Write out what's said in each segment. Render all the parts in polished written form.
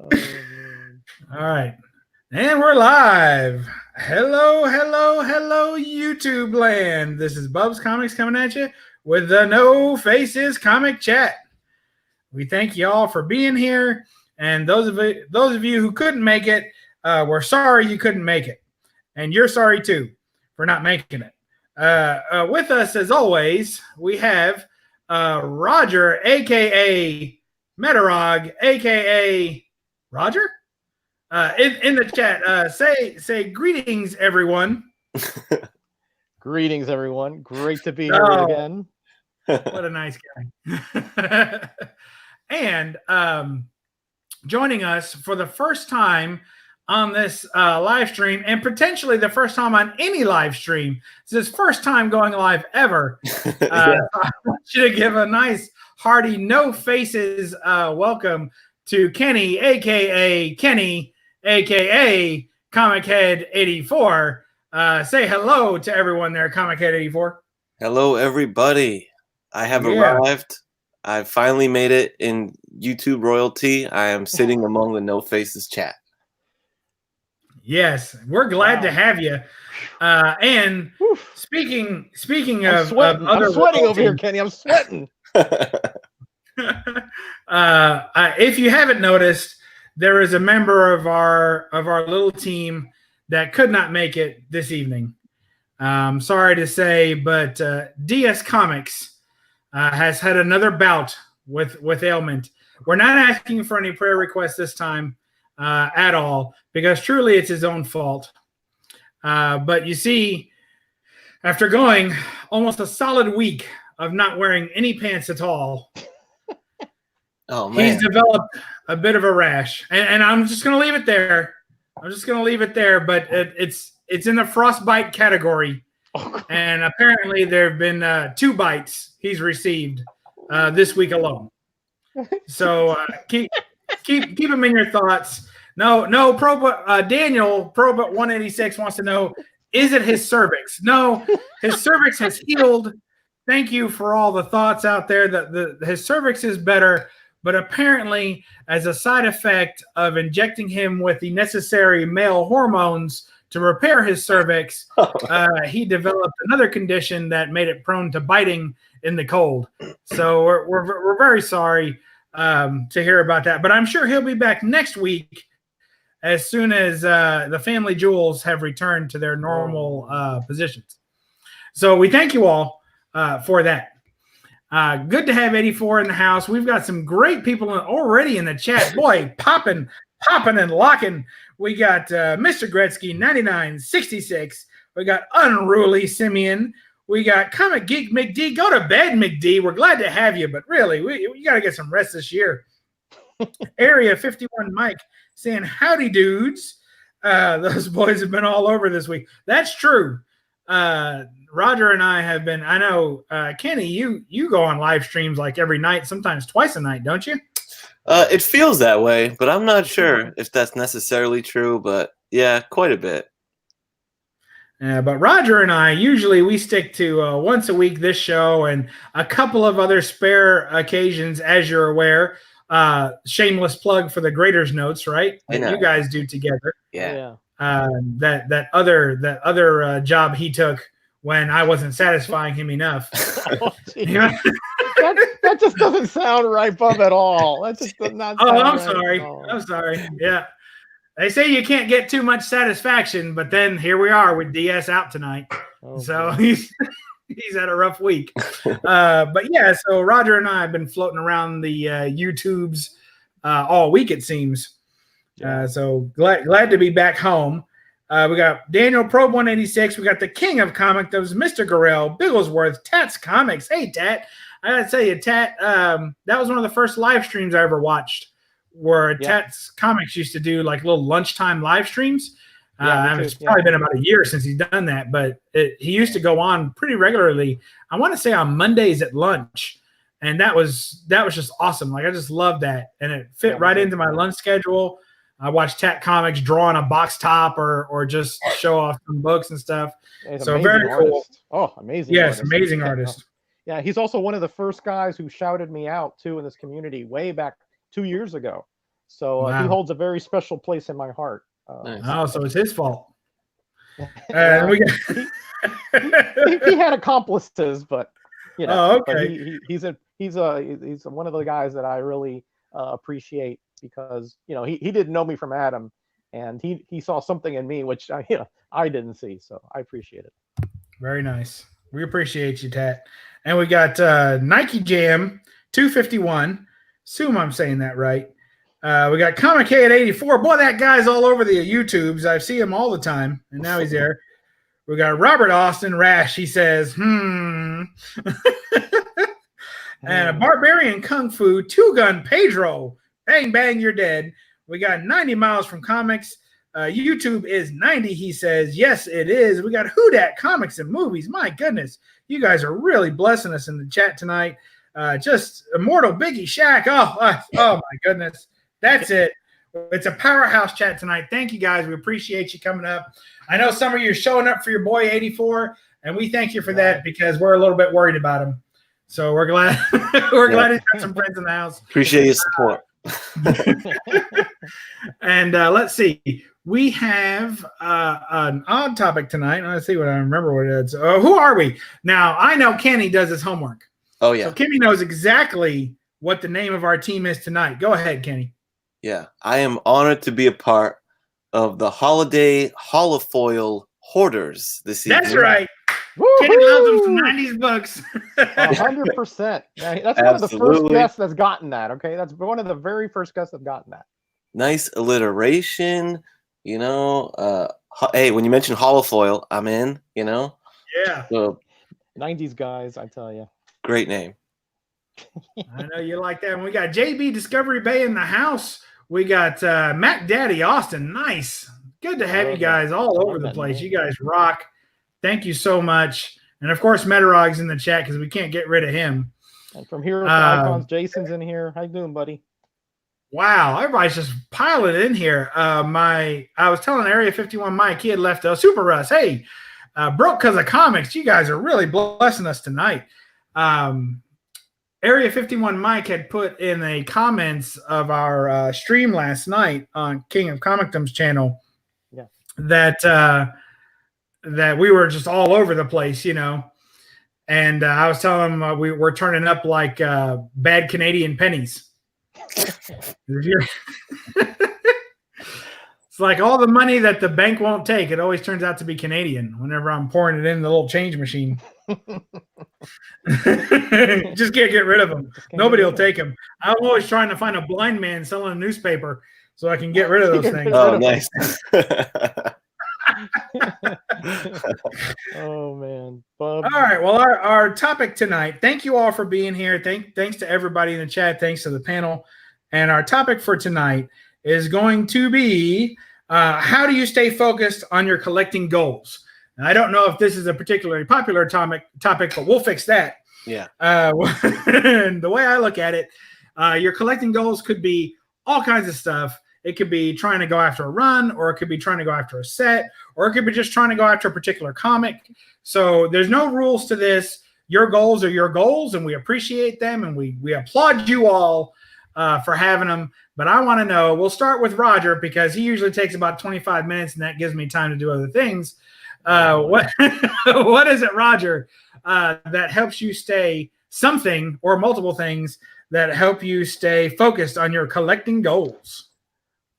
All right. And we're live. Hello, hello, hello, YouTube land. This is BUB'S Comics coming at you with the No Faces Comic Chat. We thank you all for being here. And those of you who couldn't make it, we're sorry you couldn't make it. And you're sorry too for not making it. With us, as always, we have Roger, a.k.a. Metarog, a.k.a. Roger? In the chat, say greetings, everyone. Greetings, everyone. Great to be here again. What a nice guy. And joining us for the first time on this live stream, and potentially the first time on any live stream. It's his first time going live ever. I want you to give a nice, hearty, no faces welcome to Kenny, a.k.a. Kenny, a.k.a. ComicHead 84. Say hello to everyone there, ComicHead 84. Hello, everybody. I have arrived. I finally made it in YouTube royalty. I am sitting among the No Faces chat. Yes, we're glad to have you. And speaking of other I'm sweating over here, Kenny. I'm sweating. If you haven't noticed, there is a member of our little team that could not make it this evening. Sorry to say, but DS Comics has had another bout with ailment. We're not asking for any prayer requests this time at all, because truly it's his own fault. But you see, after going almost a solid week of not wearing any pants at all, oh man, he's developed a bit of a rash, and I'm just going to leave it there. But it's in the frostbite category, and apparently there have been 2 bites he's received this week alone. So keep him in your thoughts. No, Daniel Probot 186 wants to know: is it his cervix? No, his cervix has healed. Thank you for all the thoughts out there. That his cervix is better. But apparently, as a side effect of injecting him with the necessary male hormones to repair his cervix, he developed another condition that made it prone to biting in the cold. So we're very sorry to hear about that. But I'm sure he'll be back next week as soon as the family jewels have returned to their normal positions. So we thank you all for that. Good to have 84 in the house. We've got some great people already in the chat. Boy, popping and locking. We got Mr. Gretzky 9966. We got Unruly Simeon. We got Comic Geek McD. Go to bed, McD. We're glad to have you, but really, we got to get some rest this year. Area 51 Mike saying, howdy, dudes. Those boys have been all over this week. That's true. Roger and I have been. I know, Kenny, you go on live streams like every night, sometimes twice a night, don't you? It feels that way, but I'm not sure if that's necessarily true. But yeah, quite a bit. Yeah, but Roger and I usually we stick to once a week this show and a couple of other spare occasions, as you're aware. Shameless plug for the Graders Notes, right? That you guys do together. Yeah. That other job he took when I wasn't satisfying him enough. That just doesn't sound right, Bub, at all. That just does not. I'm sorry. Yeah, they say you can't get too much satisfaction, but then here we are with DS out tonight. So he's had a rough week. But yeah, so Roger and I have been floating around the YouTubes all week, it seems. So glad to be back home. We got Daniel Probe 186. We got the king of comic. That was Mr. Gorell, Bigglesworth, Tat's Comics. Hey, Tat. I got to tell you, Tat, that was one of the first live streams I ever watched where Tat's Comics used to do like little lunchtime live streams. It's probably been about a year since he's done that, but he used to go on pretty regularly. I want to say on Mondays at lunch. And that was just awesome. Like, I just love that. And it fit right into my lunch schedule. I watch Tat Comics draw on a box top or just show off some books and stuff. So very cool. Oh, amazing. Yes, amazing artist. Yeah, he's also one of the first guys who shouted me out, too, in this community way back 2 years ago. So he Wow. holds a very special place in my heart. Nice. Oh, so it's his fault. Well, We got he had accomplices, but you know, Oh, but okay. he's one of the guys that I really appreciate, because you know he didn't know me from Adam, and he saw something in me which I didn't see, so I appreciate it. Very nice. We appreciate you, Tat. And we got Nike Jam 251. Assume I'm saying that right. We got ComicHead 84. Boy, that guy's all over the YouTubes. I see him all the time, and now he's there. We got Robert Austin Rash. He says, And a Barbarian Kung Fu, Two Gun Pedro. Bang, bang, you're dead. We got 90 Miles from Comics. YouTube is 90, he says. Yes, it is. We got Who Dat Comics and Movies. My goodness, you guys are really blessing us in the chat tonight. Just Immortal Biggie Shack. Oh my goodness. That's it. It's a powerhouse chat tonight. Thank you, guys. We appreciate you coming up. I know some of you are showing up for your boy 84, and we thank you for that, because we're a little bit worried about him. So we're glad glad he's got some friends in the house. Appreciate your support. And let's see. We have an odd topic tonight. Let's see what I remember what it is. Who are we? Now, I know Kenny does his homework. Oh, yeah. So Kenny knows exactly what the name of our team is tonight. Go ahead, Kenny. Yeah. I am honored to be a part of the holiday holofoil Hoarders this evening. That's right. Woo-hoo! Kenny loves them some 90s books. 100%. That's one of the first guests that's gotten that. Okay, that's one of the very first guests that's gotten that. Nice alliteration. You know, hey, when you mention holofoil, I'm in. You know. Yeah. So, 90s guys, I tell you. Great name. I know you like that. And we got JB Discovery Bay in the house. We got Mac Daddy Austin. Nice. Good to have you guys all over the place. You guys rock. Thank you so much. And of course, Metarog's in the chat because we can't get rid of him. And from Heroes to Icons, Jason's in here. How you doing, buddy? Wow, everybody's just piling in here. I was telling Area 51 Mike, he had left Super Russ. Hey, broke because of comics. You guys are really blessing us tonight. Area 51 Mike had put in the comments of our stream last night on King of Comicdom's channel that we were just all over the place, you know. And I was telling him we're turning up like bad Canadian pennies. It's like all the money that the bank won't take. It always turns out to be Canadian whenever I'm pouring it in the little change machine. Just can't get rid of them. Nobody will take them. I'm always trying to find a blind man selling a newspaper so I can get rid of those things. Oh, nice. Oh man, Bub. All right, well, our topic tonight, thank you all for being here. Thanks to everybody in the chat. Thanks to the panel. And our topic for tonight is going to be how do you stay focused on your collecting goals? And I don't know if this is a particularly popular topic, but we'll fix that. Yeah. And the way I look at it, your collecting goals could be all kinds of stuff. It could be trying to go after a run, or it could be trying to go after a set, or it could be just trying to go after a particular comic. So there's no rules to this. Your goals are your goals, and we appreciate them, and we applaud you all for having them. But I want to know, we'll start with Roger because he usually takes about 25 minutes, and that gives me time to do other things. What is it, Roger, that helps you stay something or multiple things that help you stay focused on your collecting goals?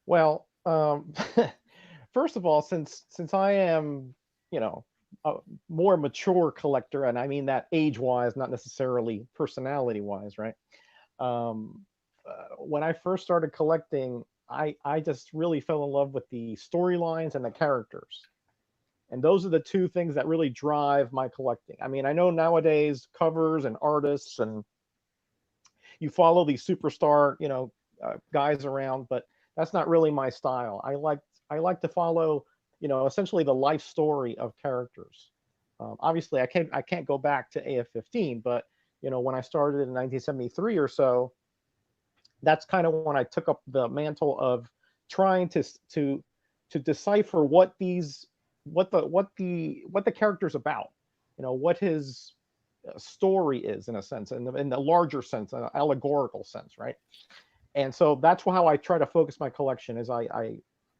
Well, first of all, since I am, a more mature collector, and I mean that age-wise, not necessarily personality-wise, right? When I first started collecting, I just really fell in love with the storylines and the characters. And those are the two things that really drive my collecting. I mean, I know nowadays covers and artists, and you follow these superstar, guys around, but that's not really my style. I like to follow, essentially the life story of characters. Obviously, I can't go back to AF-15, but when I started in 1973 or so, that's kind of when I took up the mantle of trying to decipher what the character's about, what his story is in a sense, in the larger sense, an allegorical sense, right? And so that's how I try to focus my collection. Is I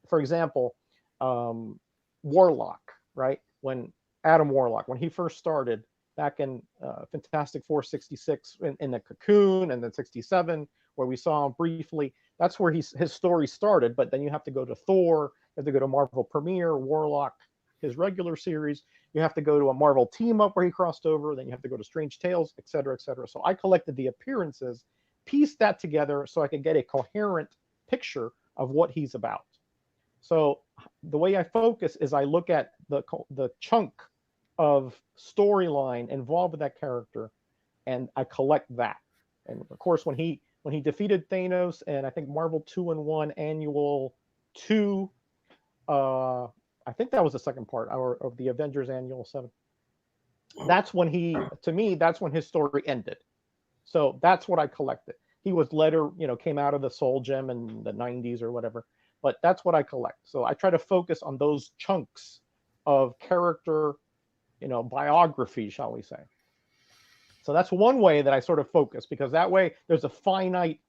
for example, Warlock, right? When Adam Warlock, when he first started back in Fantastic Four 66 in the Cocoon, and then 67, where we saw him briefly. That's where his story started. But then you have to go to Thor, you have to go to Marvel Premiere, Warlock, his regular series. You have to go to a Marvel team up where he crossed over. Then you have to go to Strange Tales, et cetera, et cetera. So I collected the appearances, pieced that together so I could get a coherent picture of what he's about. So the way I focus is I look at the chunk of storyline involved with that character, and I collect that. And of course, when he defeated Thanos, and I think Marvel 2-in-1 Annual 2, I think that was the second part of the Avengers Annual 7. That's when that's when his story ended. So that's what I collected. He was later, came out of the Soul Gem in the 90s or whatever. But that's what I collect. So I try to focus on those chunks of character, biography, shall we say. So that's one way that I sort of focus, because that way there's a finite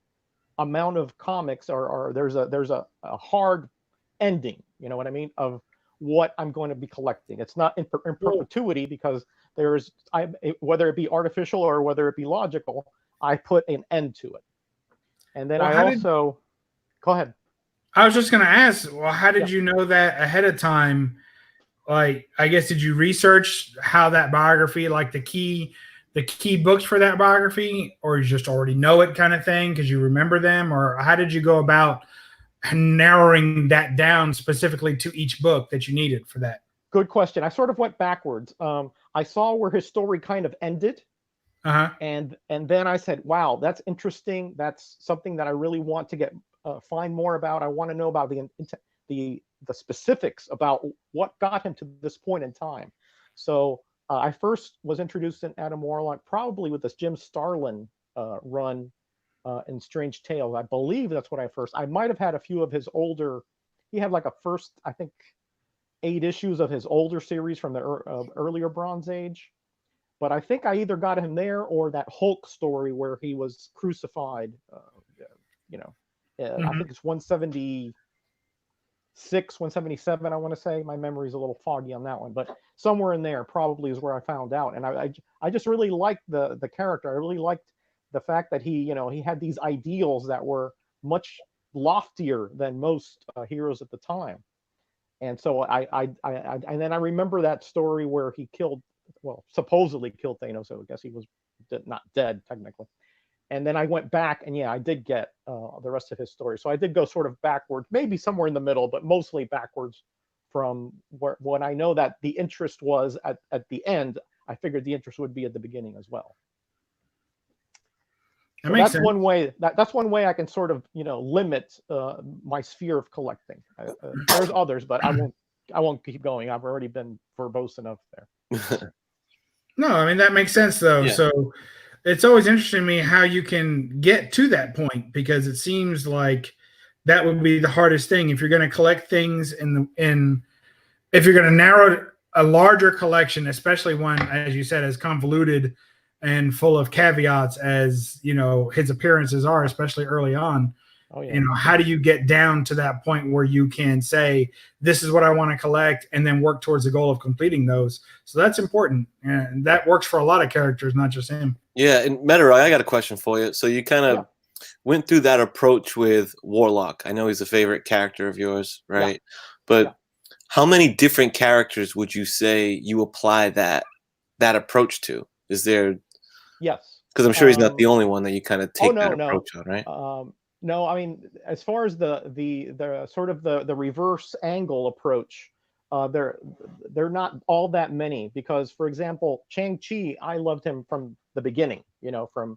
amount of comics, or there's a hard ending, you know what I mean, of what I'm going to be collecting. It's not in perpetuity, because whether it be artificial or whether it be logical, I put an end to it. And then go ahead. I was just going to ask, well, how did you know that ahead of time? Like, I guess, did you research how that biography, like the key books for that biography, or you just already know it kind of thing because you remember them? Or how did you go about narrowing that down specifically to each book that you needed for that? Good question. I sort of went backwards. I saw where his story kind of ended. And then I said, wow, that's interesting. That's something that I really want to find more about. I want to know about the specifics about what got him to this point in time. So I first was introduced in Adam Warlock probably with this Jim Starlin run in Strange Tales. I believe that's what I might have had a few of his older. He had like a first, I think, 8 issues of his older series from the earlier Bronze Age. But I think I either got him there or that Hulk story where he was crucified. I think it's 176, 177, I want to say. My memory's a little foggy on that one, but somewhere in there probably is where I found out. And I just really liked the character. I really liked the fact that he had these ideals that were much loftier than most heroes at the time. And so and then I remember that story where he supposedly killed Thanos. So I guess he was not dead technically. And then I went back, and I did get the rest of his story. So I did go sort of backwards, maybe somewhere in the middle, but mostly backwards from when I know that the interest was at the end. I figured the interest would be at the beginning as well. So that's one way. That's one way I can sort of limit my sphere of collecting. There's others, but I won't keep going. I've already been verbose enough there. No, I mean that makes sense though. Yeah. So it's always interesting to me how you can get to that point, because it seems like that would be the hardest thing if you're going to collect things if you're going to narrow a larger collection, especially one, as you said, as convoluted and full of caveats as his appearances are, especially early on. Oh, yeah. How do you get down to that point where you can say, this is what I want to collect, and then work towards the goal of completing those? So that's important. And that works for a lot of characters, not just him. Yeah. And Metarog, I got a question for you. So you kind of went through that approach with Warlock. I know he's a favorite character of yours, right? Yeah. But how many different characters would you say you apply that approach to? Is there... Yes. Because I'm sure he's not the only one that you kind of take that approach on, right? No, I mean, as far as the sort of the reverse angle approach, they're not all that many, because, for example, Shang-Chi, I loved him from the beginning. From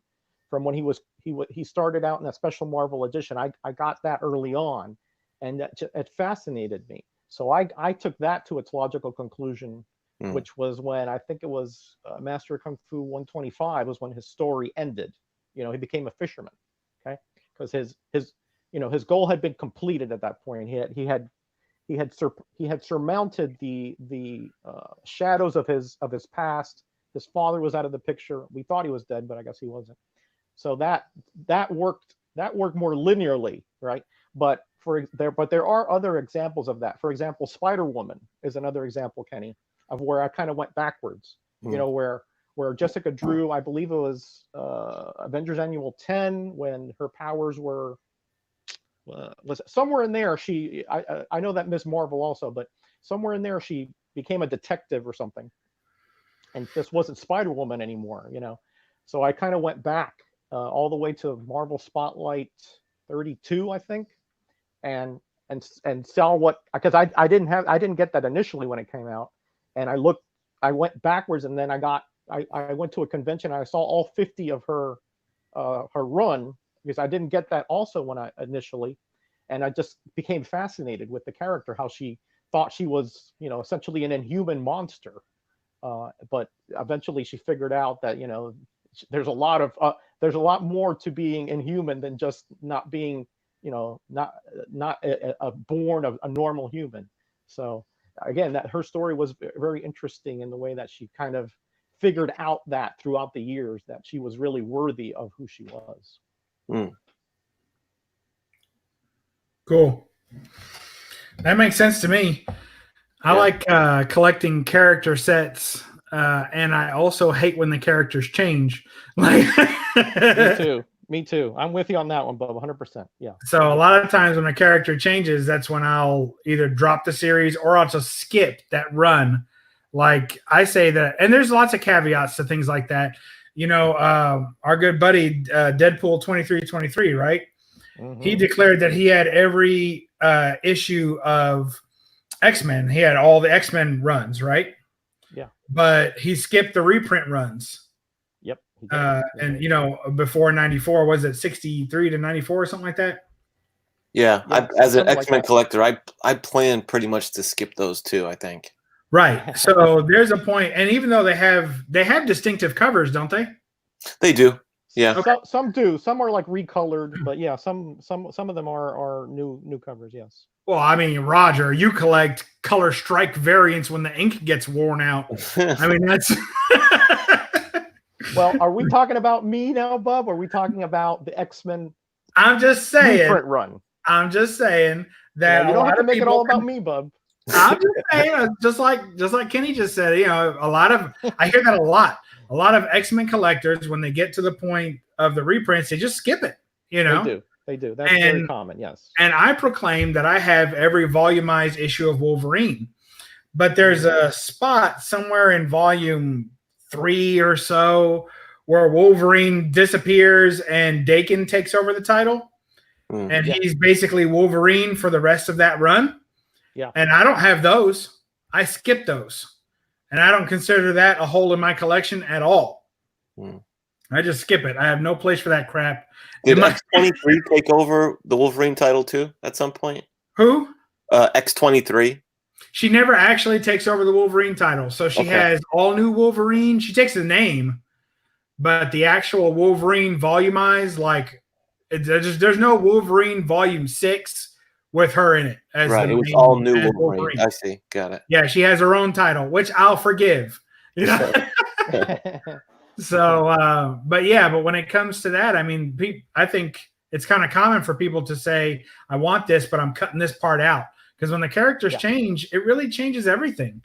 when he started out in a special Marvel edition. I got that early on, and it fascinated me. So I took that to its logical conclusion, which was when I think it was Master of Kung Fu 125 was when his story ended. He became a fisherman. Okay. Because his goal had been completed at that point. He had surmounted the shadows of his past. His father was out of the picture. We thought he was dead, but I guess he wasn't. So that worked that worked more linearly, right? But there are other examples of that. For example, Spider-Woman is another example, Kenny, of where I kind of went backwards. You know, where Jessica drew, I believe it was Avengers Annual 10, when her powers were was somewhere in there. I know that Miss Marvel also, but somewhere in there she became a detective or something, and this wasn't Spider-Woman anymore. You know, so I kind of went back all the way to Marvel Spotlight 32, I think, and saw what, because I didn't get that initially when it came out, and I went backwards, and then I went to a convention and I saw all 50 of her run, because I didn't get that also when I initially, and I just became fascinated with the character, how she thought she was, you know, essentially an inhuman monster, but eventually she figured out that, you know, there's a lot more to being inhuman than just not being, you know, not born of a normal human. So again, that her story was very interesting in the way that she kind of figured out that throughout the years that she was really worthy of who she was. Cool. That makes sense to me. I like collecting character sets, and I also hate when the characters change. Like, Me too. I'm with you on that one, Bob. 100%. Yeah. So a lot of times when a character changes, that's when I'll either drop the series or I'll just skip that run. Like I say that, and there's lots of caveats to things like that. You know, our good buddy Deadpool 2323, right? Mm-hmm. He declared that he had every issue of X-Men. He had all the X-Men runs, right? Yeah. But he skipped the reprint runs. Yep. And you know, before 94, was it 63 to 94 or something like that? Yeah, as an X-Men collector, I plan pretty much to skip those too, I think. Right. So there's a point, and even though they have distinctive covers, don't they? They do. Yeah. Okay. Some do. Some are like recolored, but yeah, some of them are new covers. Yes. Well, I mean, Roger, you collect color strike variants when the ink gets worn out. I mean, that's. Well, are we talking about me now, Bub? Or are we talking about the X-Men? I'm just saying. Reprint run. I'm just saying that you don't have to make it all about me, Bub. I'm just saying, just like Kenny just said, you know, I hear that a lot. A lot of X-Men collectors, when they get to the point of the reprints, they just skip it. You know, they do. That's very common. Yes. And I proclaim that I have every volumized issue of Wolverine, but there's a spot somewhere in volume 3 or so where Wolverine disappears and Dakin takes over the title, and he's basically Wolverine for the rest of that run. Yeah. And I don't have those. I skip those. And I don't consider that a hole in my collection at all. I just skip it. I have no place for that crap. Did X-23 take over the Wolverine title too at some point? Who? X-23. She never actually takes over the Wolverine title. So she has all new Wolverine. She takes the name, but the actual Wolverine volumized, like, there's no Wolverine volume 6 with her in it. Right, it was all new Wolverine. I see. Got it. Yeah, she has her own title, which I'll forgive. You know? So, but when it comes to that, I mean, I think it's kind of common for people to say, I want this, but I'm cutting this part out. Because when the characters change, it really changes everything.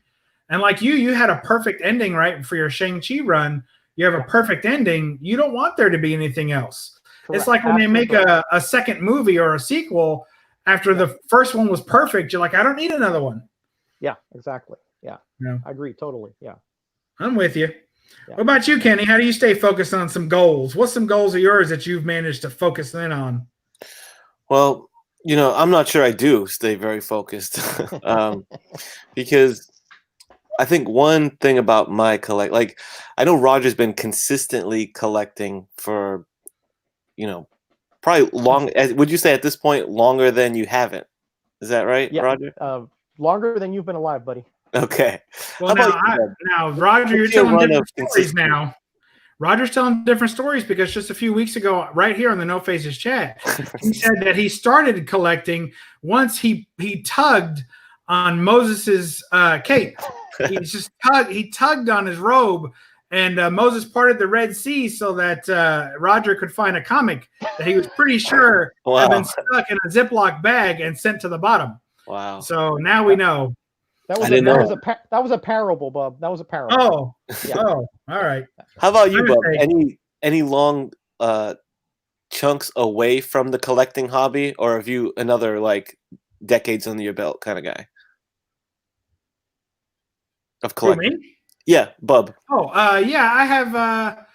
And like you had a perfect ending, right? For your Shang-Chi run, you have a perfect ending. You don't want there to be anything else. Correct. It's like when they make a second movie or a sequel, after the first one was perfect, you're like, I don't need another one. Yeah, exactly. Yeah. I agree totally. Yeah. I'm with you. Yeah. What about you, Kenny? How do you stay focused on some goals? What's some goals of yours that you've managed to focus in on? Well, you know, I'm not sure I do stay very focused because I think one thing about my like I know Roger's been consistently collecting for, you know, probably long. Would you say at this point longer than you haven't? Is that right, Roger? Longer than you've been alive, buddy. Okay. Well, now, Roger, you're telling different stories now. Roger's telling different stories because just a few weeks ago, right here on the No Faces chat, he said that he started collecting once he tugged on Moses's cape. He tugged on his robe, and Moses parted the Red Sea so that Roger could find a comic that he was pretty sure had been stuck in a Ziploc bag and sent to the bottom. Wow. So now we know. That was a parable, Bub. That was a parable. Oh, Yeah. oh, all right. How about you, My Bub? mistake. Any long chunks away from the collecting hobby, or have you another like decades under your belt kind of guy of Who, collecting? me? Yeah, Bub. Oh, yeah, I have.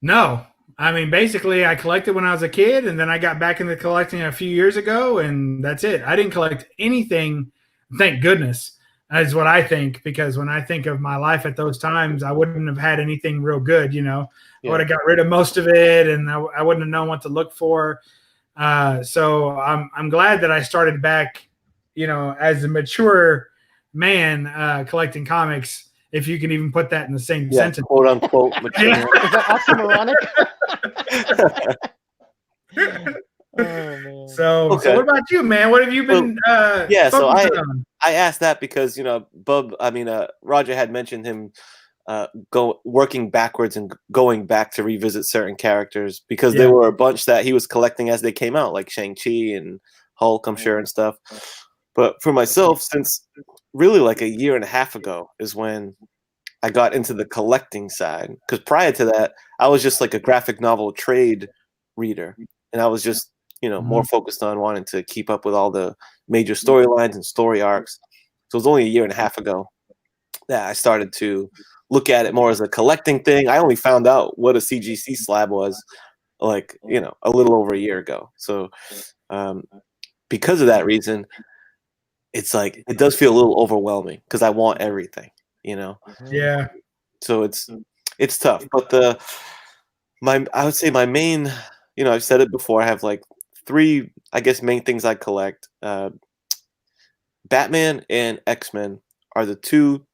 No, I mean, basically, I collected when I was a kid, and then I got back into collecting a few years ago, and that's it. I didn't collect anything. Thank goodness, is what I think, because when I think of my life at those times, I wouldn't have had anything real good. I would have got rid of most of it, and I wouldn't have known what to look for. So I'm glad that I started back, as a mature man collecting comics, if you can even put that in the same sentence. Quote unquote. Yeah. Is that oxymoronic? Oh, man. So what about you, man? What have you been so on? I asked that because Bub, Roger had mentioned him working backwards and going back to revisit certain characters because there were a bunch that he was collecting as they came out, like Shang-Chi and Hulk, I'm sure, and stuff. But for myself, since really like a year and a half ago is when I got into the collecting side, because prior to that, I was just like a graphic novel trade reader, and I was just more focused on wanting to keep up with all the major storylines and story arcs. So it was only a year and a half ago that I started to look at it more as a collecting thing. I only found out what a CGC slab was like a little over a year ago. So because of that reason, it's like it does feel a little overwhelming because I want everything, Yeah. So it's tough. But I would say my main, I've said it before, I have like 3, I guess, main things I collect. Batman and X-Men are the 2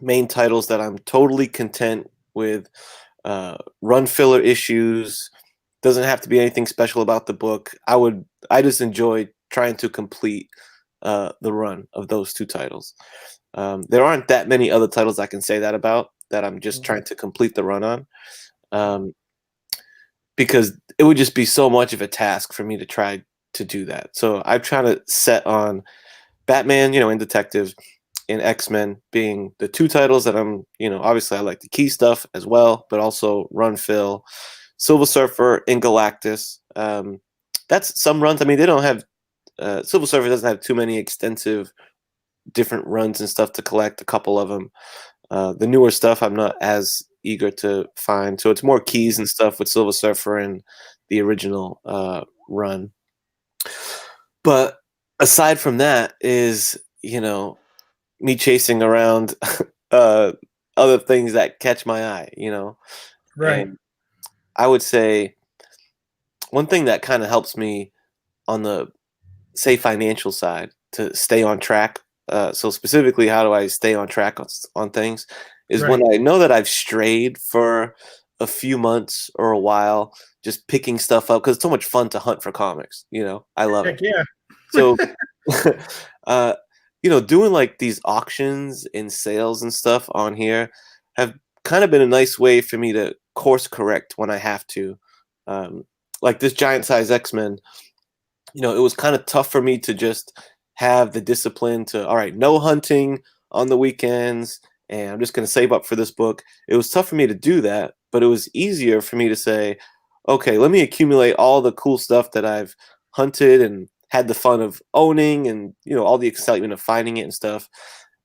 main titles that I'm totally content with. Run filler issues, doesn't have to be anything special about the book. I just enjoy trying to complete the run of those 2 titles. There aren't that many other titles I can say that about that I'm just trying to complete the run on, because it would just be so much of a task for me to try to do that. So I'm trying to set on Batman, and Detective, and X-Men being the 2 titles that I'm, obviously I like the key stuff as well, but also Run Fill, Silver Surfer, and Galactus. That's some runs. I mean, they don't have Silver Surfer doesn't have too many extensive different runs and stuff to collect. A couple of them. The newer stuff I'm not as eager to find, so it's more keys and stuff with Silver Surfer and the original run. But aside from that, is me chasing around other things that catch my eye, Right. And I would say one thing that kind of helps me on the, say, financial side to stay on track. So specifically, how do I stay on track on things? Is when I know that I've strayed for a few months or a while, just picking stuff up because it's so much fun to hunt for comics. I love it. Yeah. So, doing like these auctions and sales and stuff on here have kind of been a nice way for me to course correct when I have to. Like this giant size X-Men, it was kind of tough for me to just have the discipline to, all right, no hunting on the weekends, and I'm just going to save up for this book. It was tough for me to do that, but it was easier for me to say, okay, let me accumulate all the cool stuff that I've hunted and had the fun of owning and, all the excitement of finding it and stuff.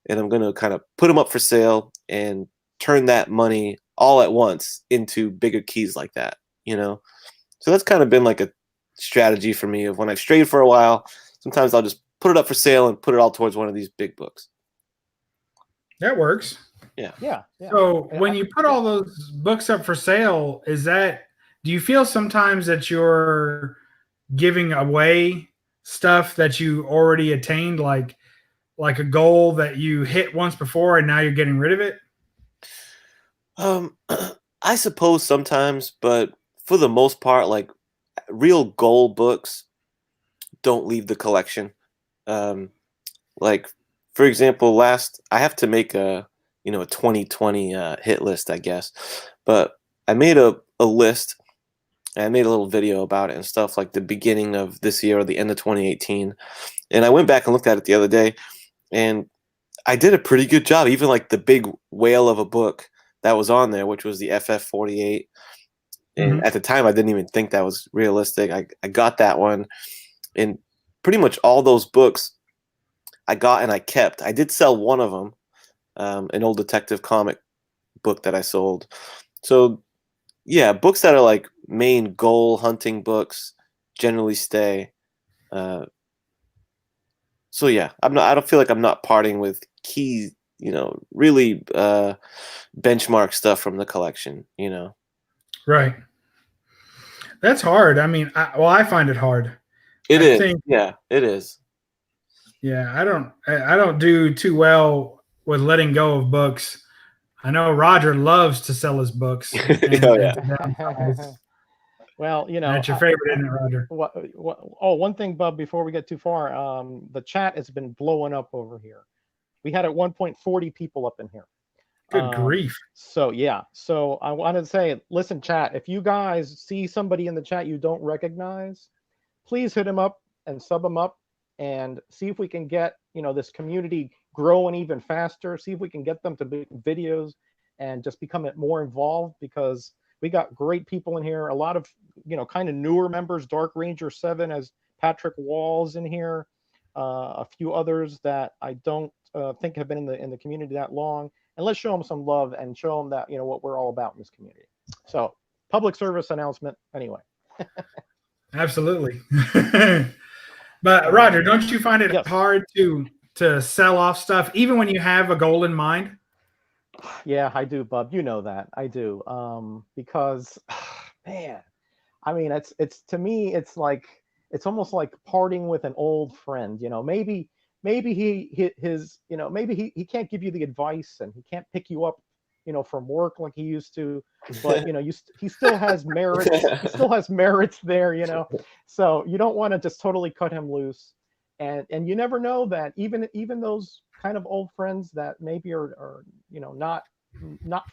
And I'm going to kind of put them up for sale and turn that money all at once into bigger keys like that, So that's kind of been like a strategy for me of when I've strayed for a while, sometimes I'll just put it up for sale and put it all towards one of these big books. That works. Yeah. So when you put all those books up for sale, do you feel sometimes that you're giving away stuff that you already attained, like a goal that you hit once before and now you're getting rid of it? I suppose sometimes, but for the most part, like real goal books don't leave the collection. Like, for example, I have to make a you know, a 2020 hit list, I guess. But I made a list. And I made a little video about it and stuff, like the beginning of this year or the end of 2018. And I went back and looked at it the other day, and I did a pretty good job. Even like the big whale of a book that was on there, which was the FF48. And at the time, I didn't even think that was realistic. I got that one. And pretty much all those books I got and I kept. I did sell one of them, an old detective comic book that I sold. So, yeah, books that are like main goal hunting books generally stay. So yeah, I don't feel like I'm not parting with key, you know, really benchmark stuff from the collection, you know. Right. That's hard. I mean, I find it hard. It is. Yeah, it is. Yeah, I don't do too well with letting go of books. I know Roger loves to sell his books. And, Oh, yeah. Well, you know, that's your favorite, isn't it, Roger? One thing, Bub, before we get too far, the chat has been blowing up over here. We had at one point 40 people up in here. Good grief. So yeah, so I wanted to say, listen, chat, if you guys see somebody in the chat you don't recognize, please hit him up and sub him up and see if we can get, you know, this community growing even faster. See if we can get them to make videos and just become more involved, because we got great people in here. A lot of, you know, kind of newer members. Dark Ranger 7 as Patrick Walls in here. A few others that I don't think have been in the community that long. And let's show them some love and show them that, you know, what we're all about in this community. So, public service announcement anyway. Absolutely. But Roger, don't you find it hard to sell off stuff even when you have a goal in mind? Yeah, I do, Bub. You know that. I do. Because man, I mean, it's to me, it's like, it's almost like parting with an old friend, you know. Maybe his, you know, maybe he can't give you the advice and he can't pick you up, you know, from work like he used to, but you know, he still has merits. He still has merits there, you know. So you don't want to just totally cut him loose. And you never know that even those kind of old friends that maybe are you know, not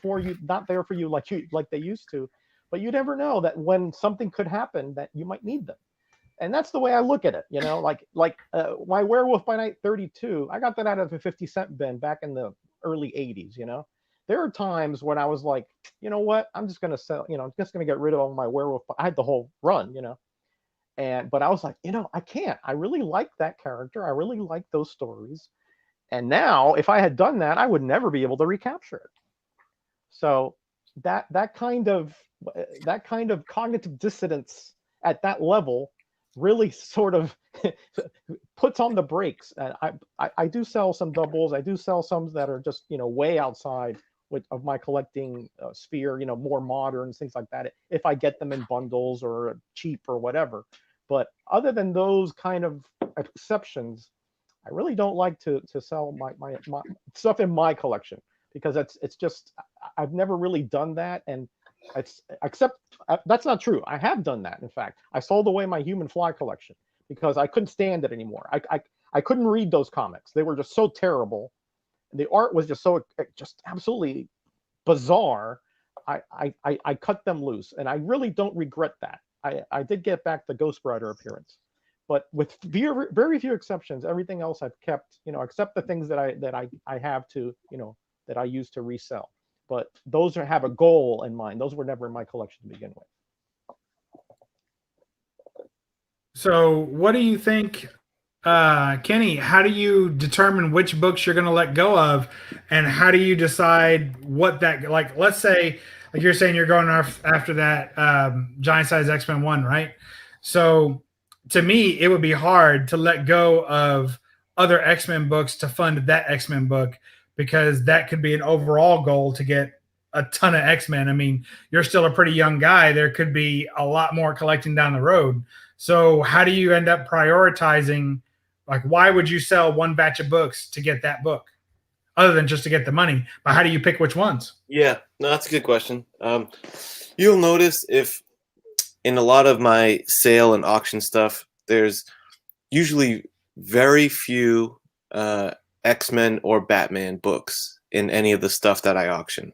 for you, not there for you like they used to, but you never know that when something could happen that you might need them. And that's the way I look at it, you know. Like my Werewolf by Night 32, I got that out of a 50-cent bin back in the early 80s, you know. There are times when I was like, you know what, I'm just gonna sell, you know, I'm just gonna get rid of all my Werewolf. I had the whole run, you know. But I was like, you know, I can't. I really like that character. I really like those stories. And now, if I had done that, I would never be able to recapture it. So that kind of cognitive dissonance at that level really sort of puts on the brakes. And I do sell some doubles. I do sell some that are just, you know, way outside of my collecting sphere, you know, more modern things like that, if I get them in bundles or cheap or whatever. But other than those kind of exceptions, I really don't like to sell my stuff in my collection, because it's just, I've never really done that. And that's not true. I have done that. In fact, I sold away my Human Fly collection because I couldn't stand it anymore. I couldn't read those comics. They were just so terrible. The art was just so just absolutely bizarre. I cut them loose, and I really don't regret that. I did get back the Ghost Rider appearance, but with very few exceptions, everything else I've kept, you know, except the things that I have to, you know, that I use to resell. But those have a goal in mind. Those were never in my collection to begin with. So what do you think, Kenny, how do you determine which books you're going to let go of, and how do you decide what that, like, let's say, like you're saying, you're going after that Giant Size X-Men 1, right? So to me, it would be hard to let go of other X-Men books to fund that X-Men book, because that could be an overall goal to get a ton of X-Men. I mean, you're still a pretty young guy. There could be a lot more collecting down the road. So how do you end up prioritizing? Like, why would you sell one batch of books to get that book, other than just to get the money? But how do you pick which ones? Yeah, no, that's a good question. You'll notice if in a lot of my sale and auction stuff, there's usually very few X-Men or Batman books in any of the stuff that I auction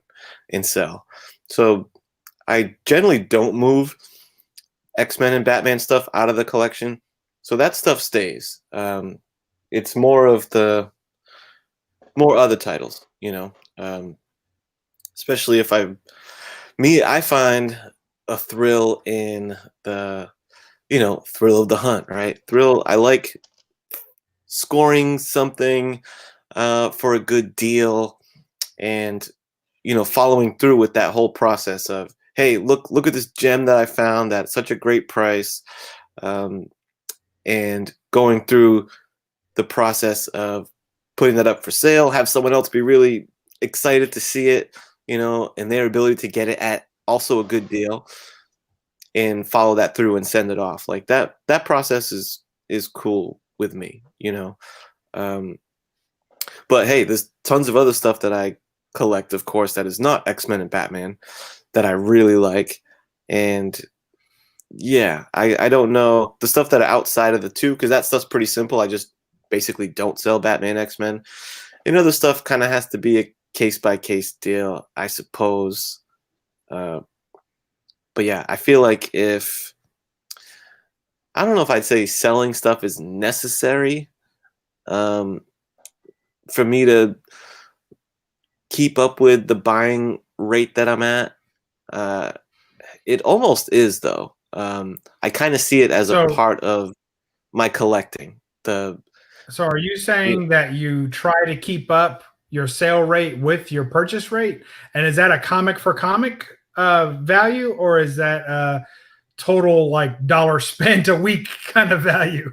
and sell. So I generally don't move X-Men and Batman stuff out of the collection. So that stuff stays. It's more of more other titles, especially if I find a thrill in the, thrill of the hunt, right? I like scoring something for a good deal and, following through with that whole process of, hey, look at this gem that I found at such a great price, and going through the process of putting that up for sale, have someone else be really excited to see it, and their ability to get it at also a good deal, and follow that through and send it off. Like that process is cool with me, but hey, there's tons of other stuff that I collect, of course, that is not X-Men and Batman that I really like. And yeah, I don't know the stuff that are outside of the two, because that stuff's pretty simple. I just basically don't sell Batman, X-Men. And other stuff kind of has to be a case-by-case deal, I suppose. But yeah, I feel like I don't know if I'd say selling stuff is necessary for me to keep up with the buying rate that I'm at. It almost is, though. I kind of see it as a part of my collecting. So are you saying that you try to keep up your sale rate with your purchase rate? And is that a comic for comic value, or is that a total like dollar spent a week kind of value?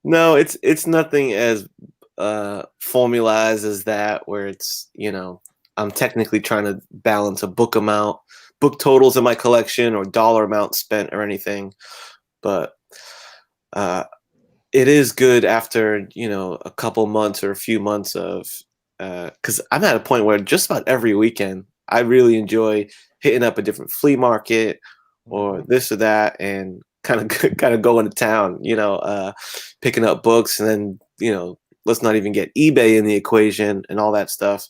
No, it's nothing as formalized as that, where it's, I'm technically trying to balance a book totals in my collection or dollar amount spent or anything. But it is good after, a couple months or a few months of, because I'm at a point where just about every weekend I really enjoy hitting up a different flea market or this or that, and kind of going to town, picking up books, and then, let's not even get eBay in the equation and all that stuff.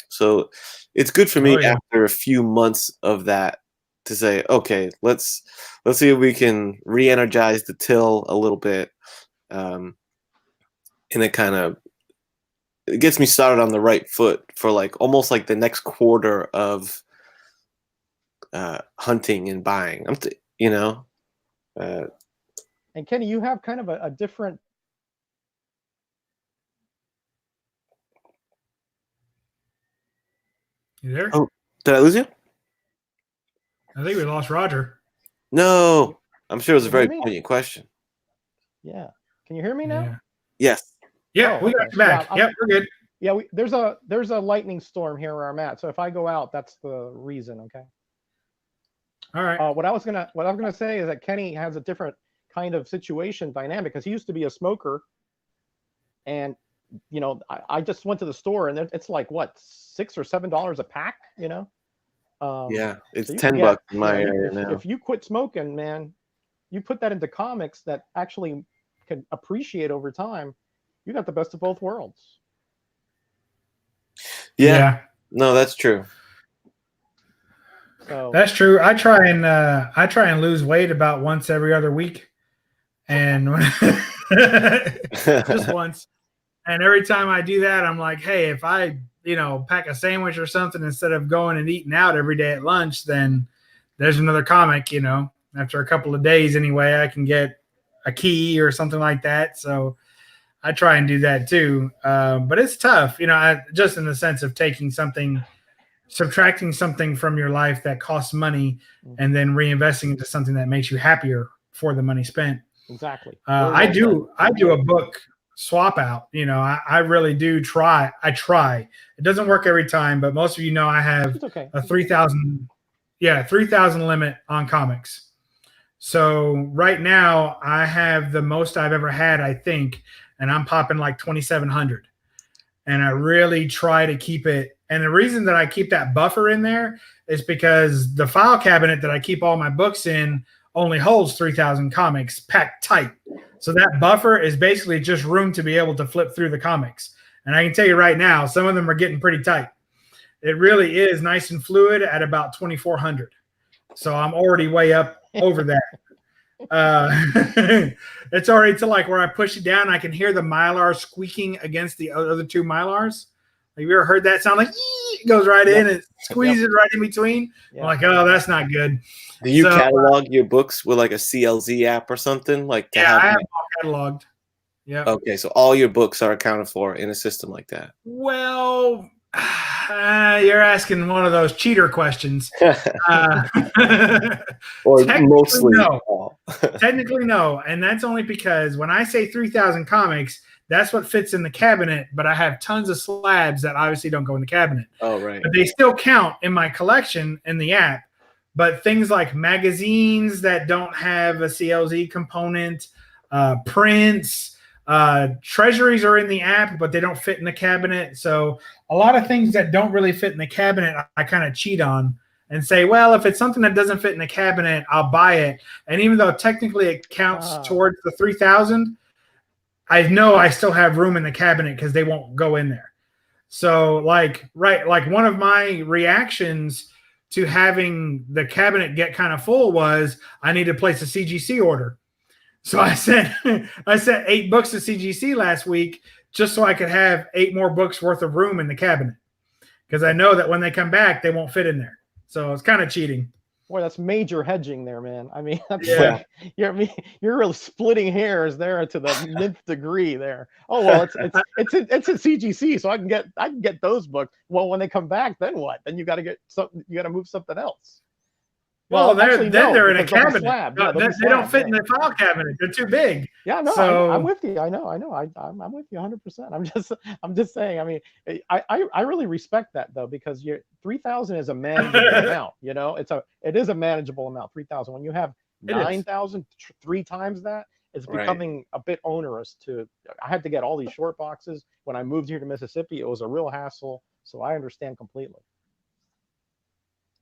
So it's good for me after a few months of that to say, okay, let's see if we can re-energize the till a little bit. And it gets me started on the right foot for almost like the next quarter of hunting and buying. And Kenny, you have kind of a different. You there? Oh, did I lose you? I think we lost Roger. No, I'm sure it was a very poignant question. Yeah. Can you hear me now? Yeah. Yes. Yeah, we got you back. Yeah, we're good. Yeah, there's a lightning storm here where I'm at. So if I go out, that's the reason. Okay. All right. What I was gonna say is that Kenny has a different kind of situation dynamic, because he used to be a smoker, and I just went to the store and it's like what, $6 or $7 a pack, Yeah, it's so $10 in my area now. If you quit smoking, man, you put that into comics that actually can appreciate over time, you got the best of both worlds. Yeah. No, that's true. So that's true. I try and lose weight about once every other week, and just once. And every time I do that, I'm like, hey, if I, pack a sandwich or something instead of going and eating out every day at lunch, then there's another comic, after a couple of days anyway, I can get a key or something like that. So I try and do that too. But it's tough, just in the sense of subtracting something from your life that costs money and then reinvesting into something that makes you happier for the money spent. Exactly. I do a book swap out. I really do try. I try. It doesn't work every time, but most of I have a 3,000 limit on comics. So right now I have the most I've ever had, I think, and I'm popping like 2,700. And I really try to keep it. And the reason that I keep that buffer in there is because the file cabinet that I keep all my books in only holds 3,000 comics packed tight. So that buffer is basically just room to be able to flip through the comics. And I can tell you right now, some of them are getting pretty tight. It really is nice and fluid at about 2,400. So I'm already way up over that. It's already to like where I push it down, I can hear the Mylar squeaking against the other two Mylars. Have you ever heard that sound? Like it goes right in and squeezes right in between. I'm like, oh, that's not good. Do you catalog your books with like a CLZ app or something? Like I have them all cataloged. Yeah. Okay, so all your books are accounted for in a system like that. Well, you're asking one of those cheater questions. Or mostly no. Technically, no. And that's only because when I say 3,000 comics, that's what fits in the cabinet. But I have tons of slabs that obviously don't go in the cabinet. Oh, right. But they still count in my collection in the app. But things like magazines that don't have a CLZ component, prints, treasuries are in the app, but they don't fit in the cabinet. So a lot of things that don't really fit in the cabinet, I kind of cheat on and say, well, if it's something that doesn't fit in the cabinet, I'll buy it. And even though technically it counts towards the 3,000, I know I still have room in the cabinet because they won't go in there. So like one of my reactions to having the cabinet get kind of full was I need to place a CGC order. So I sent 8 books to CGC last week just so I could have 8 more books worth of room in the cabinet because I know that when they come back, they won't fit in there. So it's kind of cheating. Boy, that's major hedging there, man. I mean, that's you're really splitting hairs there to the nth degree there. Oh well, it's a CGC, so I can get those books. Well, when they come back, then what? Then you got to get something. You got to move something else. Well, they're in a cabinet. They don't fit in the file cabinet. They're too big. Yeah, no, so, I'm with you. I know. I'm with you 100%. I'm just saying. I mean, I really respect that though because 3,000 is a manageable amount. You know, it is a manageable amount. 3,000. When you have 9,000, 3 times that, it's becoming a bit onerous. I had to get all these short boxes when I moved here to Mississippi. It was a real hassle. So I understand completely.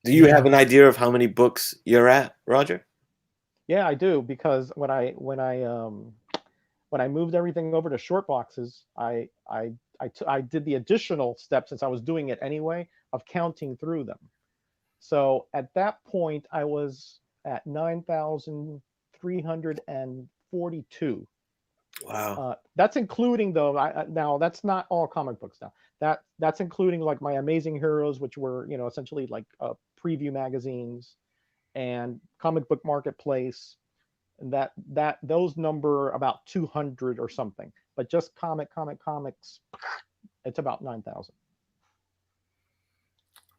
Do you have an idea of how many books you're at, Roger? Yeah, I do because when I moved everything over to short boxes, I did the additional step since I was doing it anyway of counting through them. So at that point, I was at 9,342. Wow. That's including though. Now that's not all comic books now. That's including like my Amazing Heroes, which were essentially like preview magazines and Comic Book Marketplace. And those number about 200 or something. But just comics, it's about 9,000.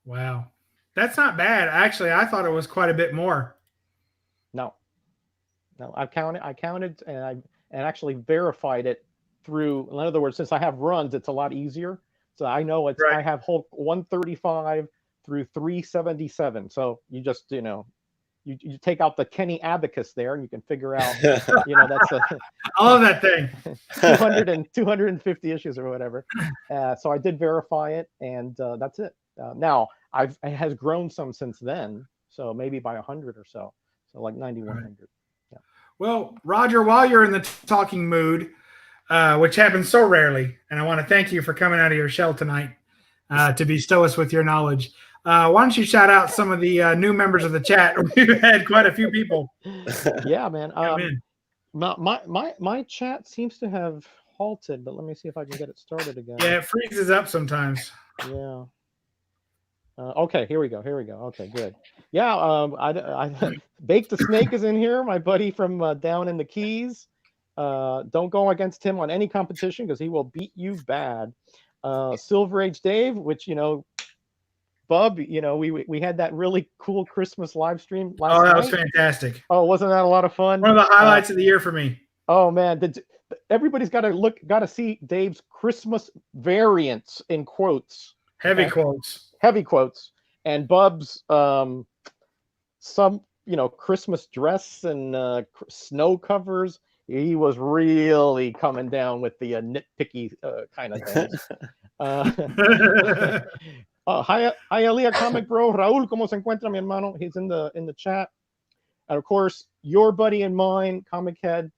Wow, that's not bad. Actually, I thought it was quite a bit more. No, I counted, and I actually verified it through. In other words, since I have runs, it's a lot easier. So I know I have whole 135 through 377. So you just you take out the Kenny Abacus there, and you can figure out that's I love that thing. 250 issues or whatever. So I did verify it, and that's it. Now it has grown some since then, so maybe by 100 or so. So like 9,100. Yeah. Well, Roger, while you're in the talking mood, which happens so rarely, and I want to thank you for coming out of your shell tonight to bestow us with your knowledge. Why don't you shout out some of the new members of the chat? We've had quite a few people. Yeah, man. My chat seems to have halted, but let me see if I can get it started again. Yeah, it freezes up sometimes. Yeah. Okay, here we go. Okay, good. Yeah, I Bake the Snake is in here. My buddy from down in the Keys. Don't go against him on any competition because he will beat you bad. Silver Age Dave, which Bub, we had that really cool Christmas live stream last night. That was fantastic. Oh, wasn't that a lot of fun? One of the highlights of the year for me. Oh man, everybody's got to see Dave's Christmas variants in quotes. Heavy quotes. And Bub's some Christmas dress and snow covers. He was really coming down with the nitpicky kind of things. Hi Elia Comic Bro. Raúl, ¿cómo se encuentra mi hermano? He's in the chat. And of course, your buddy and mine, ComicHead,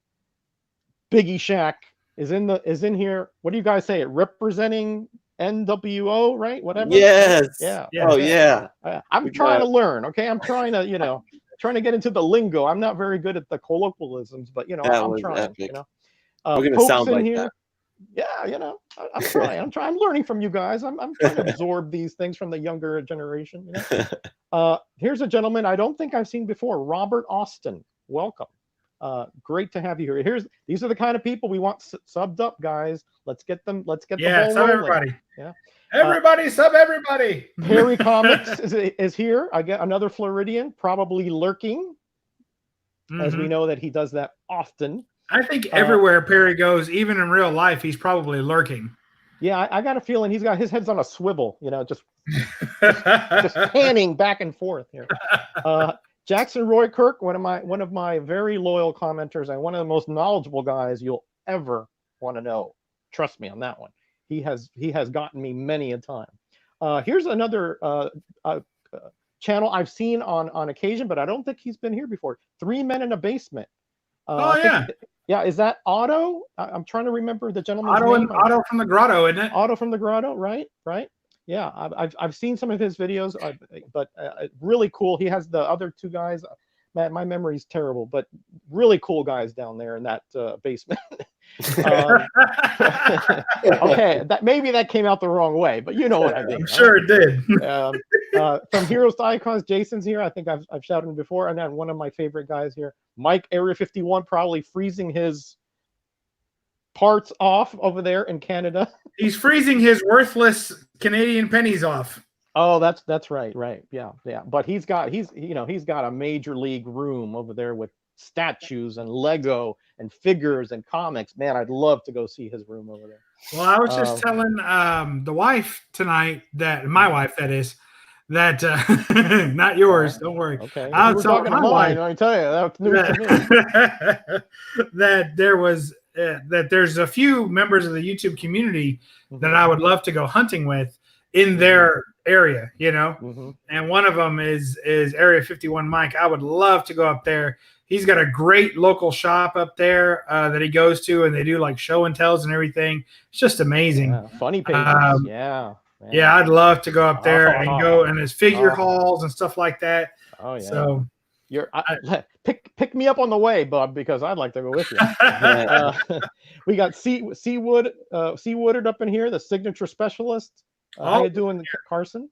Biggie Shack, is in here. What do you guys say? Representing NWO, right? Whatever. Yes. Yeah. Yeah. Oh yeah. I'm trying to learn. Okay, I'm trying to trying to get into the lingo. I'm not very good at the colloquialisms, but That I'm was trying. epic. You know, We're gonna Pope's sound in like here. Yeah, I'm trying. I'm learning from you guys. I'm trying to absorb these things from the younger generation. Here's a gentleman I don't think I've seen before, Robert Austin. Welcome. Great to have you here. These are the kind of people we want subbed up, guys. Let's get them. Let's get the ball sub rolling. everybody. Yeah. Everybody, sub everybody. Harry Comics is here. I get another Floridian, probably lurking, as we know that he does that often. I think everywhere Perry goes, even in real life, he's probably lurking. Yeah, I got a feeling he's got his head's on a swivel, just panning back and forth here. Jackson Roy Kirk, one of my very loyal commenters and one of the most knowledgeable guys you'll ever want to know. Trust me on that one. He has gotten me many a time. Here's another channel I've seen on occasion, but I don't think he's been here before. 3 Men in a Basement. Yeah, is that Otto? I'm trying to remember the gentleman's name. Otto from the Grotto, isn't it? Otto from the Grotto, right? Yeah, I've seen some of his videos, but really cool. He has the other two guys. Man, my memory's terrible, but really cool guys down there in that basement. Okay, maybe that came out the wrong way, but you know what I mean. I'm sure it did. From Heroes to Icons, Jason's here. I think I've shouted him before, and then one of my favorite guys here, Mike, Area 51, probably freezing his parts off over there in Canada. He's freezing his worthless Canadian pennies off. Oh, that's right. Yeah. But he's got a major league room over there with statues and Lego and figures and comics. Man, I'd love to go see his room over there. Well, I was just telling the wife tonight my wife, that is, that not yours. Don't worry. Okay. I was talking to mine. I tell you, that's news to me. that there's a few members of the YouTube community that I would love to go hunting with in their area, and one of them is Area 51 Mike. I would love to go up there. He's got a great local shop up there that he goes to, and they do like show and tells and everything. It's just amazing. Yeah, funny pages. Yeah, I'd love to go up there and go and his figure hauls and stuff like that. Oh yeah. So pick me up on the way, Bub, because I'd like to go with you. We got Seawooded up in here, the signature specialist. How you doing, Carson?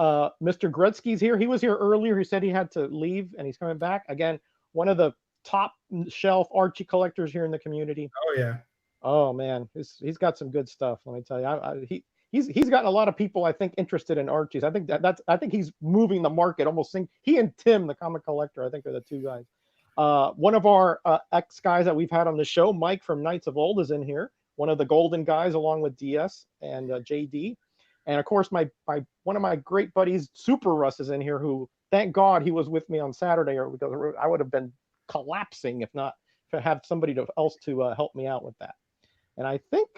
Mr. Gretzky's here. He was here earlier. He said he had to leave, and he's coming back. Again, one of the top shelf Archie collectors here in the community. Oh yeah. Oh man, he's got some good stuff. Let me tell you, he's gotten a lot of people, I think, interested in Archies. I think I think he's moving the market. Almost he and Tim, the comic collector, I think are the two guys. One of our ex guys that we've had on the show, Mike from Knights of Old, is in here. One of the golden guys, along with DS and JD. And of course, my one of my great buddies, Super Russ, is in here. Who, thank God, he was with me on Saturday, or because I would have been collapsing if not to have somebody else to help me out with that. And I think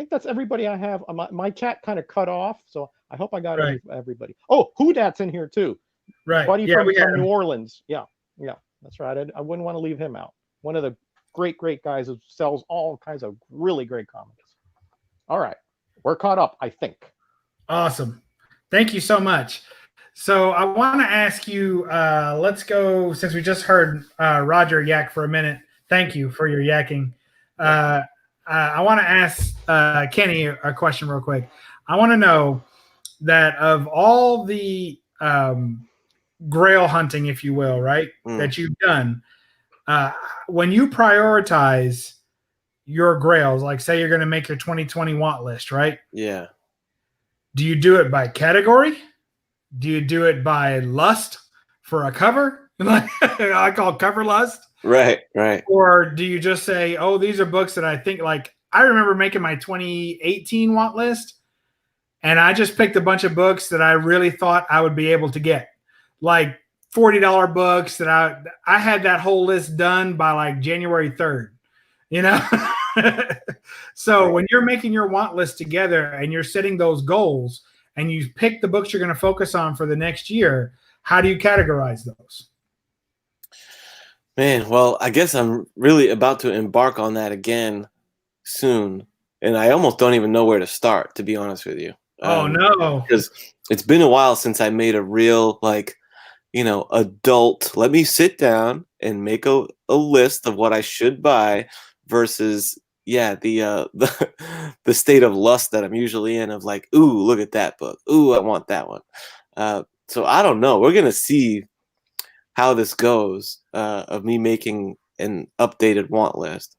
that's everybody I have. My chat kind of cut off, so I hope I got everybody. Oh, Whodat's in here too. Right, buddy from New Orleans. Yeah, that's right. I wouldn't want to leave him out. One of the great guys who sells all kinds of really great comics. All right, we're caught up, I think. Awesome. Thank you so much. So I want to ask you, let's go, since we just heard Roger yak for a minute. Thank you for your yakking. I want to ask Kenny a question real quick. I want to know that of all the grail hunting, if you will, right, that you've done, when you prioritize your grails, like say you're going to make your 2020 want list, right? Yeah. Do you do it by category? Do you do it by lust for a cover? I call cover lust. Right. Or do you just say, oh, these are books that I think, like, I remember making my 2018 want list, and I just picked a bunch of books that I really thought I would be able to get. Like $40 books that I had that whole list done by like January 3rd, So when you're making your want list together and you're setting those goals and you pick the books you're going to focus on for the next year, how do you categorize those? Man, well, I guess I'm really about to embark on that again soon, and I almost don't even know where to start, to be honest with you. Oh no. Because it's been a while since I made a real, like, adult, let me sit down and make a list of what I should buy versus the state of lust that I'm usually in of like, ooh, look at that book. Ooh, I want that one. So I don't know. We're gonna see how this goes of me making an updated want list.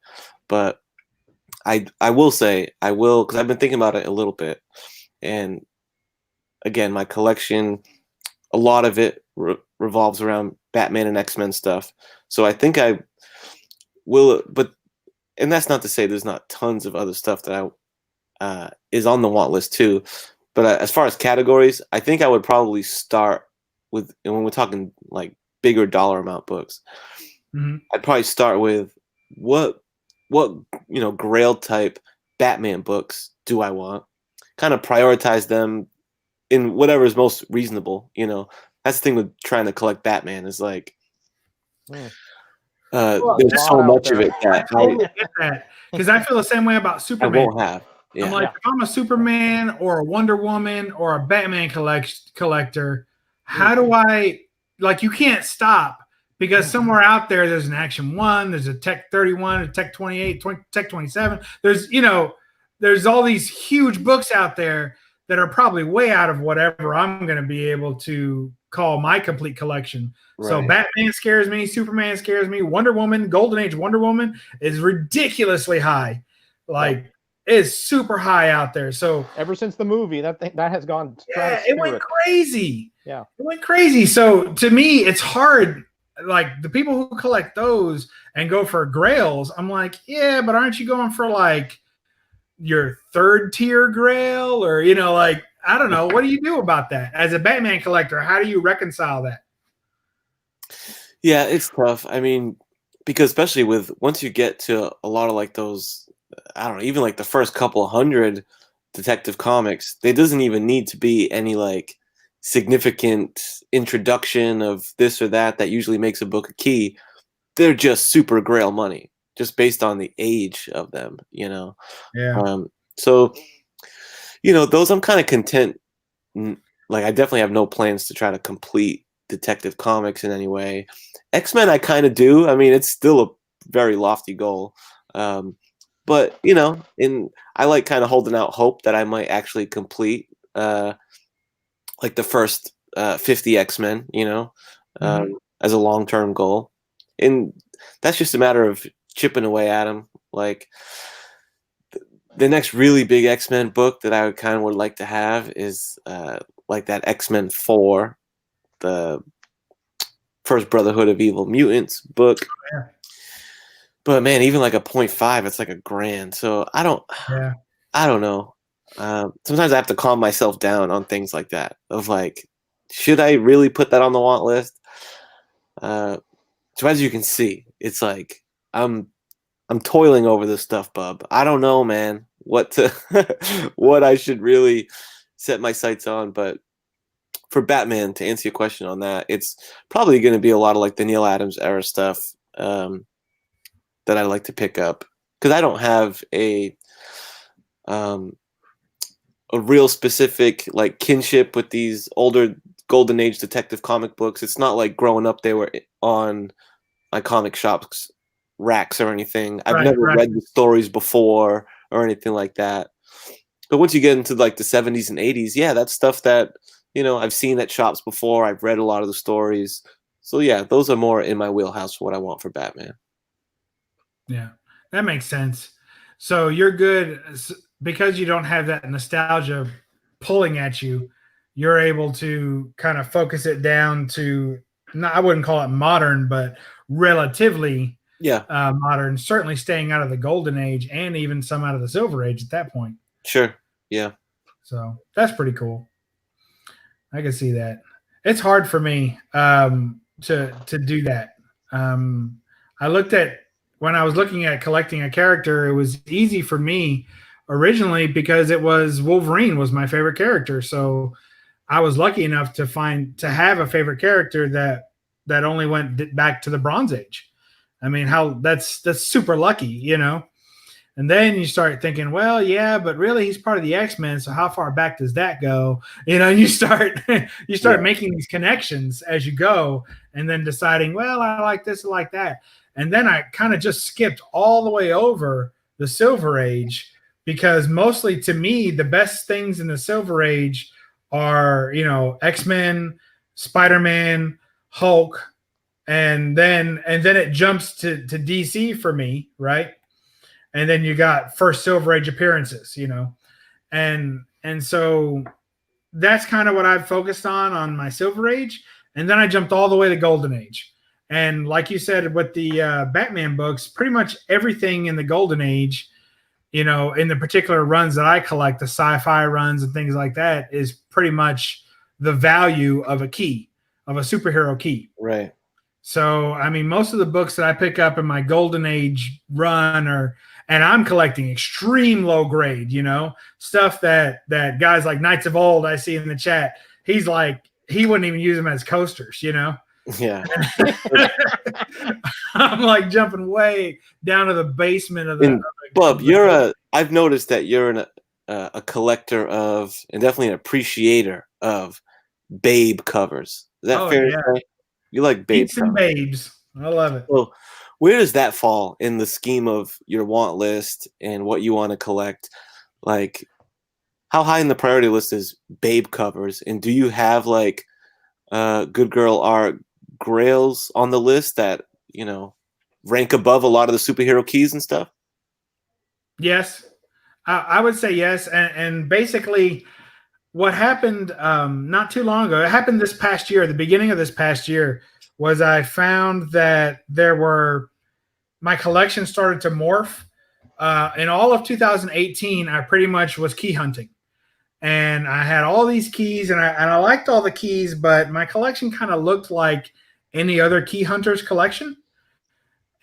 But I will say I will, because I've been thinking about it a little bit, and again, my collection, a lot of it revolves around Batman and X-Men stuff. So I think I will, and that's not to say there's not tons of other stuff that I is on the want list too. But as far as categories, I think I would probably start with, and when we're talking like bigger dollar amount books, I'd probably start with what Grail type Batman books do I want? Kind of prioritize them in whatever is most reasonable. That's the thing with trying to collect Batman is like, there's so much of it that I totally get that, because I feel the same way about Superman. I won't have. Yeah. I'm like, if I'm a Superman or a Wonder Woman or a Batman collector, how do I, like, you can't stop, because somewhere out there's an Action 1, there's a Tech 31, a Tech 28, Tech 27. There's all these huge books out there that are probably way out of whatever I'm going to be able to call my complete collection. Right. So Batman scares me, Superman scares me, Wonder Woman, Golden Age Wonder Woman is ridiculously high. Like, it's super high out there. So ever since the movie, that has gone. Yeah, it went crazy. Yeah, it went crazy. So to me, it's hard. Like, the people who collect those and go for Grails, I'm like, yeah, but aren't you going for like your third tier Grail, or like, I don't know. What do you do about that as a Batman collector? How do you reconcile that? Yeah, it's tough. I mean, because especially once you get to a lot of like those, I don't know, even like the first couple hundred Detective Comics, there doesn't even need to be any like significant introduction of this or that usually makes a book a key. They're just super Grail money, just based on the age of them, Yeah. So, those I'm kind of content. Like, I definitely have no plans to try to complete Detective Comics in any way. X-Men, I kind of do. I mean, it's still a very lofty goal. But, I like kind of holding out hope that I might actually complete like the first 50 X-Men, as a long-term goal. And that's just a matter of chipping away at them. Like, the next really big X-Men book that I would like to have is like that X-Men 4, the first Brotherhood of Evil Mutants book. Yeah. But man, even like a 0.5, it's like $1,000. So I don't know. Sometimes I have to calm myself down on things like that. Of like, should I really put that on the want list? So as you can see, it's like I'm toiling over this stuff, bub. I don't know, man, what I should really set my sights on. But for Batman, to answer your question on that, it's probably going to be a lot of like the Neil Adams era stuff that I like to pick up, because I don't have a real specific like kinship with these older Golden Age Detective comic books. It's not like growing up they were on my comic shop's racks or anything. I've never read the stories before or anything like that. But once you get into like the 70s and 80s, yeah, that's stuff that, I've seen at shops before. I've read a lot of the stories. So yeah, those are more in my wheelhouse for what I want for Batman. Yeah, that makes sense. So you're good because you don't have that nostalgia pulling at you. You're able to kind of focus it down to, I wouldn't call it modern, but relatively modern, certainly staying out of the Golden Age and even some out of the Silver Age at that point. Sure. Yeah. So that's pretty cool. I can see that. It's hard for me to do that. I looked at, when I was looking at collecting a character, it was easy for me originally because it was Wolverine was my favorite character. So I was lucky enough to have a favorite character that only went back to the Bronze Age. I mean, that's super lucky, And then you start thinking, well, yeah, but really he's part of the X-Men, so how far back does that go? You know, you start making these connections as you go, and then deciding, well, I like this, I like that. And then I kind of just skipped all the way over the Silver Age, because mostly to me, the best things in the Silver Age are, you know, X-Men, Spider-Man, Hulk, and then it jumps to DC for me, right? And then you got first Silver Age appearances, you know, and so that's kind of what I've focused on my Silver Age, and then I jumped all the way to Golden Age. And like you said with the Batman books, pretty much everything in the Golden Age, you know, in the particular runs that I collect, the sci-fi runs and things like that, is pretty much the value of a key, of a superhero key. Right. So, I mean, most of the books that I pick up in my Golden Age run and I'm collecting extreme low grade, you know, stuff that guys like Knights of Old, I see in the chat, he's like, he wouldn't even use them as coasters, you know? Yeah. I'm like jumping way down to the basement of the. Bub, I've noticed that you're a collector of, and definitely an appreciator of, Babe covers. Is that fair to say? You like Babe Beats and Babes. I love it. So where does that fall in the scheme of your want list and what you want to collect? Like, how high in the priority list is Babe covers? And do you have like Good Girl Art grails on the list that, you know, rank above a lot of the superhero keys and stuff? Yes, I would say yes. And basically what happened not too long ago, it happened this past year, the beginning of this past year, was I found that my collection started to morph. In all of 2018, I pretty much was key hunting. And I had all these keys, and I liked all the keys, but my collection kind of looked like any other key hunter's collection.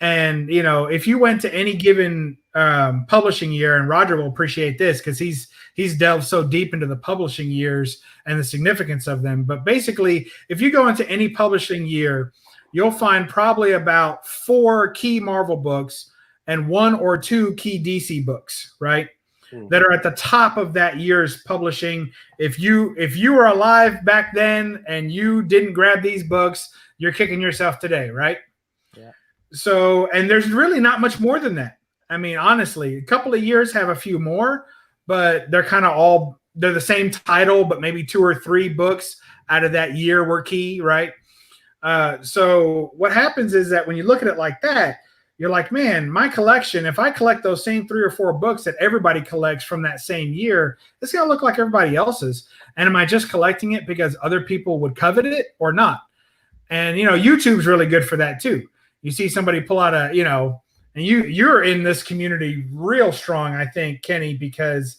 And, you know, if you went to any given publishing year, and Roger will appreciate this because he's delved so deep into the publishing years and the significance of them. But basically, if you go into any publishing year, you'll find probably about 4 key Marvel books and 1 or 2 key DC books, right? That are at the top of that year's publishing. If you were alive back then and you didn't grab these books, you're kicking yourself today, right? Yeah. So, and there's really not much more than that. I mean, honestly, a couple of years have a few more, but they're kind of they're the same title, but maybe 2 or 3 books out of that year were key, right? So what happens is that when you look at it like that, you're like, man, my collection, if I collect those same 3 or 4 books that everybody collects from that same year, it's going to look like everybody else's. And am I just collecting it because other people would covet it or not? And, you know, YouTube's really good for that too. You see somebody pull out a, you know, and you're in this community real strong, I think, Kenny, because,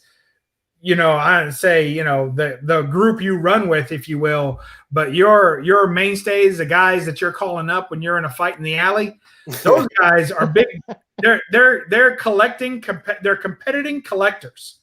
you know, I say, you know, the group you run with, if you will, but your mainstays, the guys that you're calling up when you're in a fight in the alley, those guys are big. They're collecting. They're competing collectors,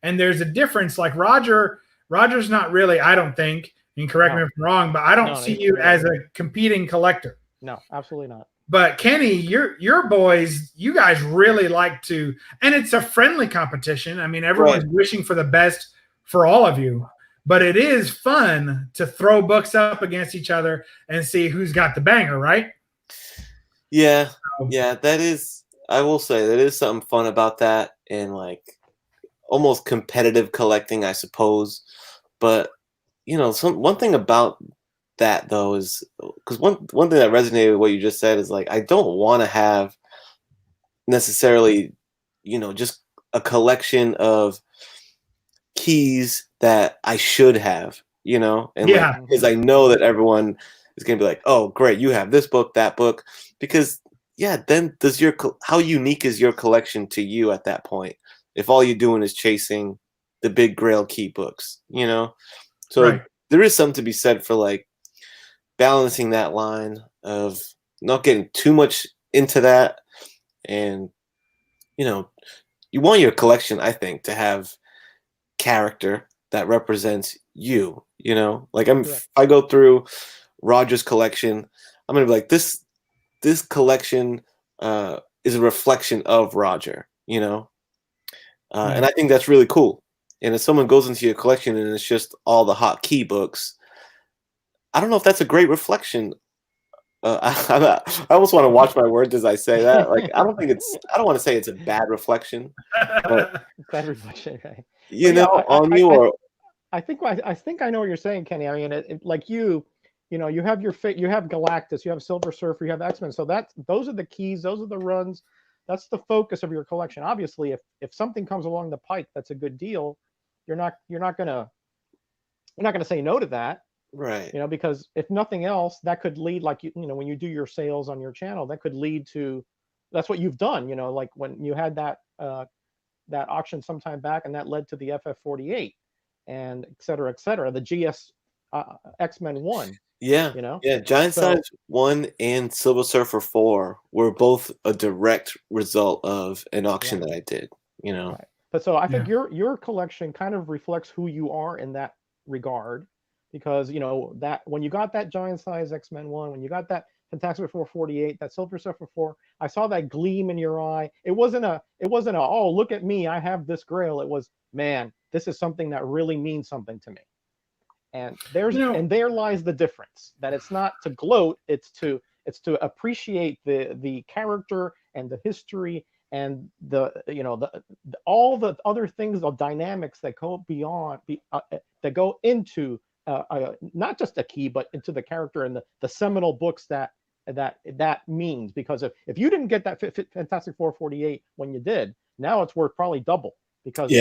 and there's a difference. Like Roger's not really. I don't think. You can correct me if I'm wrong, but I don't see you as a competing collector. No, absolutely not. But Kenny, your boys, you guys really like to, and it's a friendly competition. I mean, everyone's wishing for the best for all of you, but it is fun to throw books up against each other and see who's got the banger, right? Yeah, that is, I will say, that is something fun about that, and like almost competitive collecting, I suppose. But, you know, one thing about that though is, because one thing that resonated with what you just said is like, I don't want to have necessarily, you know, just a collection of keys that I should have, you know, and like, because I know that everyone is going to be like, oh, great, you have this book, that book, because then how unique is your collection to you at that point if all you're doing is chasing the big Grail key books, you know? So there is something to be said for like balancing that line of not getting too much into that, and, you know, you want your collection, I think, to have character that represents you, you know? Like if I go through Roger's collection, I'm gonna be like, this collection is a reflection of Roger, you know? And I think that's really cool. And if someone goes into your collection and it's just all the hot key books, I don't know if that's a great reflection. I almost want to watch my words as I say that. Like, I don't want to say it's a bad reflection, but Bad reflection. Right? you But yeah, know, on you or I think I know what you're saying, Kenny. I mean, like you know, you have you have Galactus, you have Silver Surfer, you have X-Men. So those are the keys, those are the runs. That's the focus of your collection. Obviously, if something comes along the pike that's a good deal, you're not gonna say no to that. right. You know, because if nothing else, that could lead, like you know, when you do your sales on your channel, that could lead to, that's what you've done. You know, like when you had that auction sometime back, and that led to the FF48 and et cetera, the GS X-Men 1. Yeah. You know, Yeah. Giant so Size 1 and Silver Surfer 4 were both a direct result of an auction that I did, you know. right. But so I think your collection kind of reflects who you are in that regard, because you know that when you got that Giant Size X-Men 1, when you got that Fantastic Four 48, that Silver Surfer 4, I saw that gleam in your eye. It wasn't a oh, look at me, I have this grail. It was, man, this is something that really means something to me. And there lies the difference, that it's not to gloat, it's to appreciate the character and the history and the all the other things, the dynamics that go beyond that go into not just a key, but into the character and the seminal books that means. Because if you didn't get that Fantastic Four 48 when you did, now it's worth probably double, because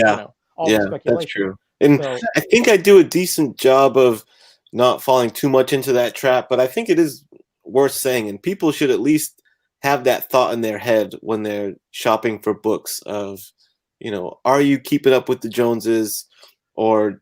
all the speculation. That's true. And so, I think I do a decent job of not falling too much into that trap, but I think it is worth saying, and people should at least have that thought in their head when they're shopping for books of, you know, are you keeping up with the Joneses, or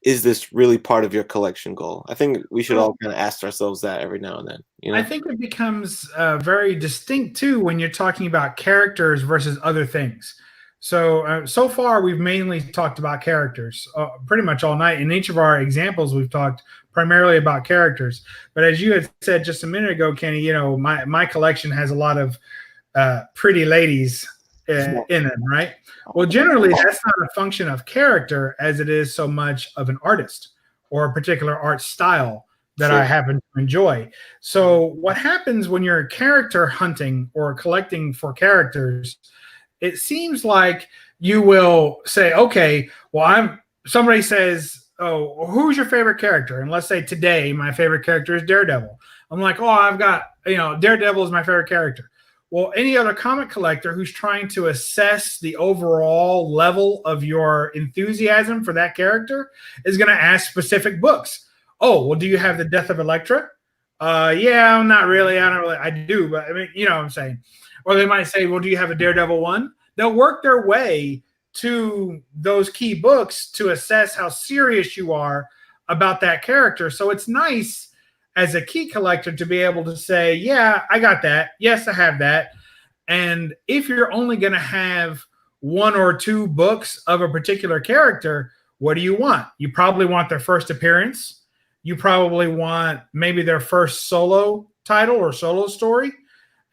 is this really part of your collection goal? I think we should all kind of ask ourselves that every now and then. You know? I think it becomes very distinct too when you're talking about characters versus other things. So far, we've mainly talked about characters pretty much all night. In each of our examples, we've talked primarily about characters. But as you had said just a minute ago, Kenny, you know, my collection has a lot of pretty ladies in them, right? Well, generally, that's not a function of character as it is so much of an artist or a particular art style that I happen to enjoy. So what happens when you're character hunting or collecting for characters, it seems like you will say, okay, well, somebody says, oh, who's your favorite character? And let's say today my favorite character is Daredevil. I'm like, oh, I've got, Daredevil is my favorite character. Well, any other comic collector who's trying to assess the overall level of your enthusiasm for that character is going to ask specific books. Oh, well, do you have the Death of Elektra? Yeah, not really. I do, but I mean, you know what I'm saying. Or they might say, well, do you have a Daredevil 1? They'll work their way to those key books to assess how serious you are about that character. So it's nice as a key collector to be able to say, yeah, I got that. Yes, I have that. And if you're only going to have one or two books of a particular character, what do you want? You probably want their first appearance. You probably want maybe their first solo title or solo story.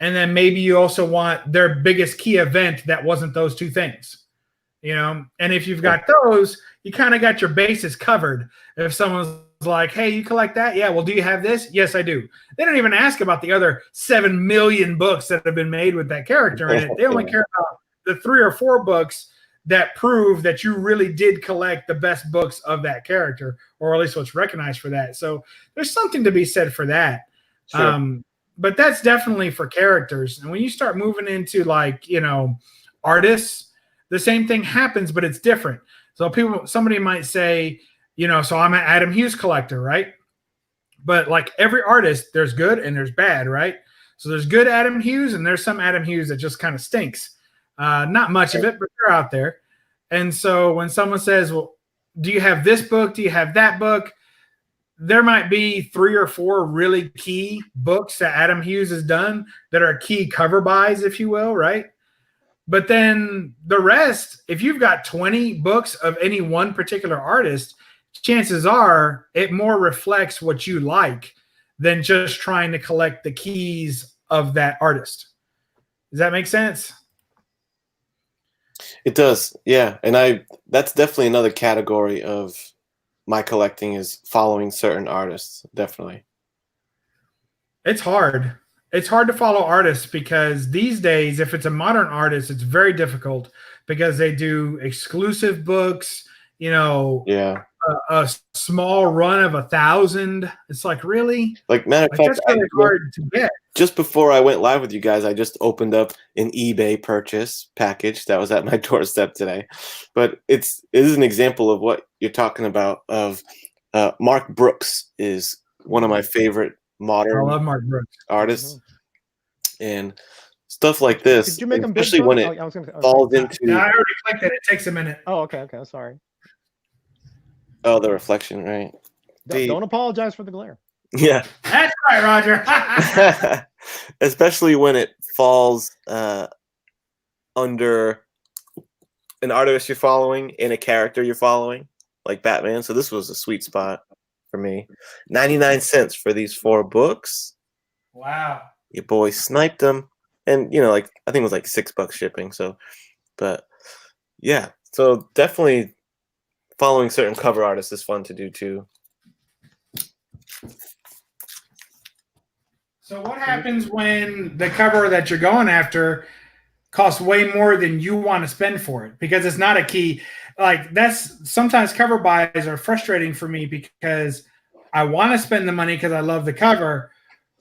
And then maybe you also want their biggest key event that wasn't those two things, you know? And if you've got those, you kind of got your bases covered. If someone's like, hey, you collect that? Yeah. Well, do you have this? Yes, I do. They don't even ask about the other 7 million books that have been made with that character in it. They only care about the 3 or 4 books that prove that you really did collect the best books of that character, or at least what's recognized for that. So there's something to be said for that. Sure. But that's definitely for characters. And when you start moving into artists, the same thing happens, but it's different. So somebody might say, so I'm an Adam Hughes collector, right? But like every artist, there's good and there's bad, right? So there's good Adam Hughes and there's some Adam Hughes that just kind of stinks. Not much of it, but they're out there. And so when someone says, well, do you have this book? Do you have that book? There might be 3 or 4 really key books that Adam Hughes has done that are key cover buys, if you will, right? But then the rest, if you've got 20 books of any one particular artist, chances are it more reflects what you like than just trying to collect the keys of that artist. Does that make sense? It does, yeah. And that's definitely another category of my collecting is following certain artists, definitely. It's hard. It's hard to follow artists because these days, if it's a modern artist, it's very difficult because they do exclusive books, you know, Yeah. a small run of 1,000. It's like, really? Like, matter of Like, fact, that's really hard to get. just before I went live with you guys, I just opened up an eBay purchase package that was at my doorstep today. But it is an example of what you're talking about. Of Mark Brooks is one of my favorite I modern love Mark Brooks. artists, and stuff like this, Did you make them big? especially when it I was gonna, falls Yeah, into I already clicked it. It takes a minute. Oh, okay. I'm sorry. the reflection, right? Don't apologize for the glare. Yeah. That's right, Roger. Especially when it falls under an artist you're following and a character you're following, like Batman. So this was a sweet spot for me. 99 cents for these 4 books. Wow. Your boy sniped them. And, like, I think it was like $6 shipping. So, but yeah. So definitely following certain cover artists is fun to do too. So what happens when the cover that you're going after costs way more than you want to spend for it? Because it's not a key. Like, that's sometimes cover buys are frustrating for me because I want to spend the money because I love the cover.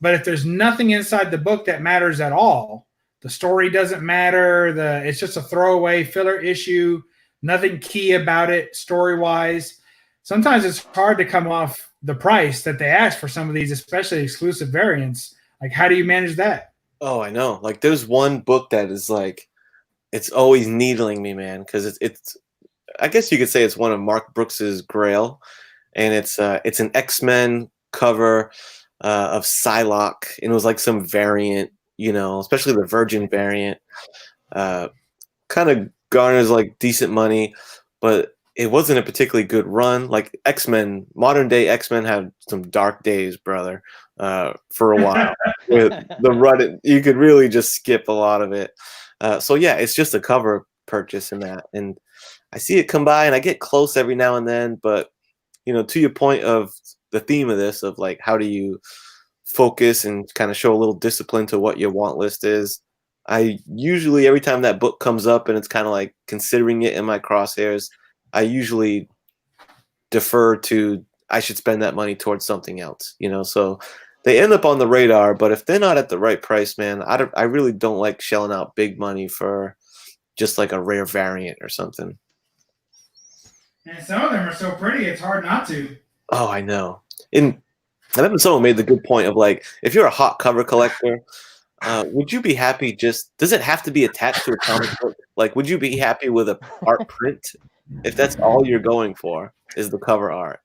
But if there's nothing inside the book that matters at all, the story doesn't matter. It's just a throwaway filler issue, nothing key about it story-wise. Sometimes it's hard to come off the price that they ask for some of these, especially exclusive variants. Like, how do you manage that? Oh, I know. Like, there's one book that is like, it's always needling me, man, because it's I guess you could say it's one of Mark Brooks's grail, and it's an X-Men cover of Psylocke, and it was like some variant, especially the Virgin variant. Kind of garners like decent money, but it wasn't a particularly good run. Like, X-Men, modern day X-Men had some dark days, brother, for a while. With the run, you could really just skip a lot of it. So yeah, it's just a cover purchase in that. And I see it come by and I get close every now and then, but to your point of the theme of this, of like, how do you focus and kind of show a little discipline to what your want list is? I usually, every time that book comes up and it's kind of like considering it in my crosshairs, I usually defer to, I should spend that money towards something else, so they end up on the radar. But if they're not at the right price, man, I really don't like shelling out big money for just like a rare variant or something. And some of them are so pretty, it's hard not to. Oh, I know. And I remember someone made the good point of like, if you're a hot cover collector, would you be happy does it have to be attached to a comic book? Like, would you be happy with a art print if that's all you're going for is the cover art?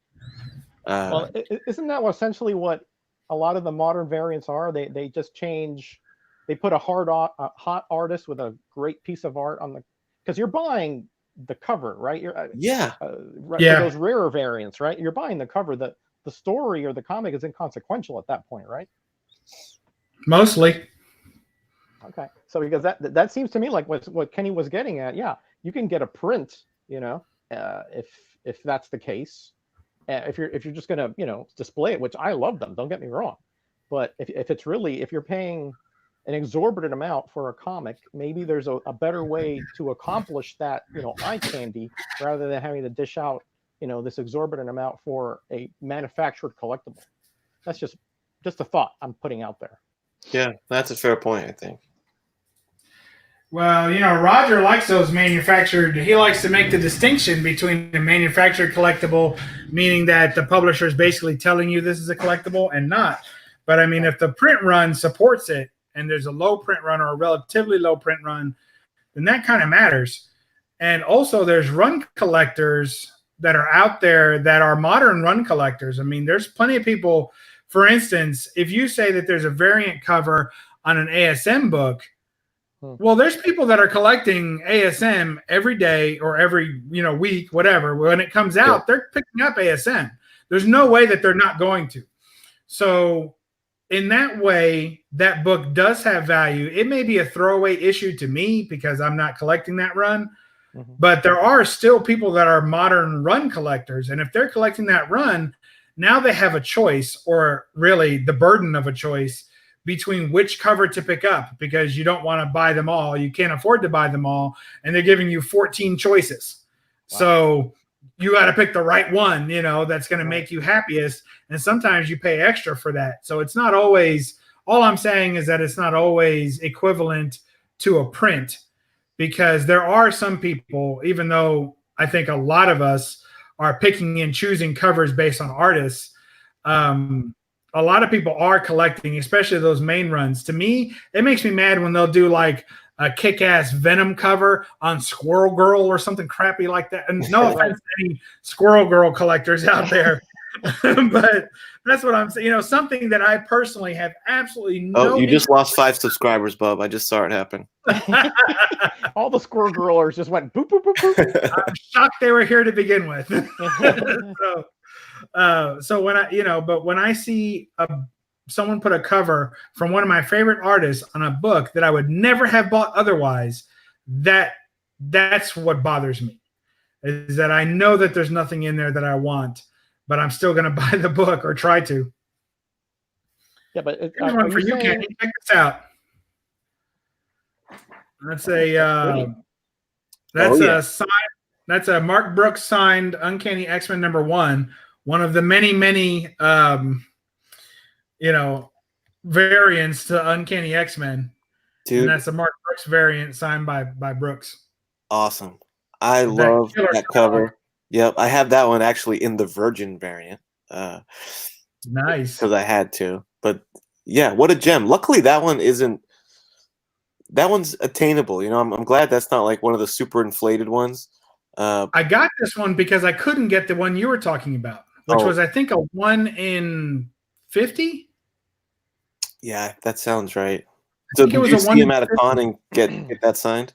Well, isn't that essentially what a lot of the modern variants are? They just change. They put a hot artist with a great piece of art on because you're buying the cover, right? Yeah. For those rarer variants, right? You're buying the cover. The story or the comic is inconsequential at that point, right? Mostly. Okay, so because that seems to me like what Kenny was getting at. Yeah, you can get a print, if that's the case. If you're just gonna display it, which I love them, don't get me wrong, but if you're paying an exorbitant amount for a comic, maybe there's a better way to accomplish that eye candy rather than having to dish out this exorbitant amount for a manufactured collectible. That's just a thought I'm putting out there. Yeah, that's a fair point, I think. Well, Roger likes those manufactured. He likes to make the distinction between a manufactured collectible, meaning that the publisher is basically telling you this is a collectible, and not. But I mean, if the print run supports it and there's a low print run or a relatively low print run, then that kind of matters. And also there's run collectors that are out there that are modern run collectors. I mean, there's plenty of people. For instance, if you say that there's a variant cover on an ASM book, well, there's people that are collecting ASM every day or every week, whatever. When it comes out, they're picking up ASM. There's no way that they're not going to. So in that way, that book does have value. It may be a throwaway issue to me because I'm not collecting that run, But there are still people that are modern run collectors. And if they're collecting that run, now they have a choice, or really the burden of a choice, between which cover to pick up, because you don't want to buy them all. You can't afford to buy them all. And they're giving you 14 choices. Wow. So you got to pick the right one, that's going to make you happiest. And sometimes you pay extra for that. So it's not always, all I'm saying is that it's not always equivalent to a print, because there are some people, even though I think a lot of us are picking and choosing covers based on artists, a lot of people are collecting, especially those main runs. To me, it makes me mad when they'll do like a kick-ass Venom cover on Squirrel Girl or something crappy like that. And no offense to any Squirrel Girl collectors out there, but that's what I'm saying. Something that I personally have absolutely no. Oh, you just lost 5 subscribers, Bub. I just saw it happen. All the Squirrel Girlers just went boop, boop, boop, boop. I'm shocked they were here to begin with. So when when I see someone put a cover from one of my favorite artists on a book that I would never have bought otherwise, that's what bothers me, is that I know that there's nothing in there that I want, but I'm still going to buy the book, or try to. Yeah, but here's one for you, Kenny. Check this out. That's a Mark Brooks signed Uncanny X-Men #1. One of the many, variants to Uncanny X-Men. Dude. And that's a Mark Brooks variant signed by Brooks. Awesome. I love that cover. Yep, I have that one actually in the Virgin variant. Nice. Because I had to. But yeah, what a gem. Luckily, that one's attainable. I'm glad that's not like one of the super inflated ones. I got this one because I couldn't get the one you were talking about, which was, I think, a 1 in 50. Yeah, that sounds right. So did you see him at a con and get that signed?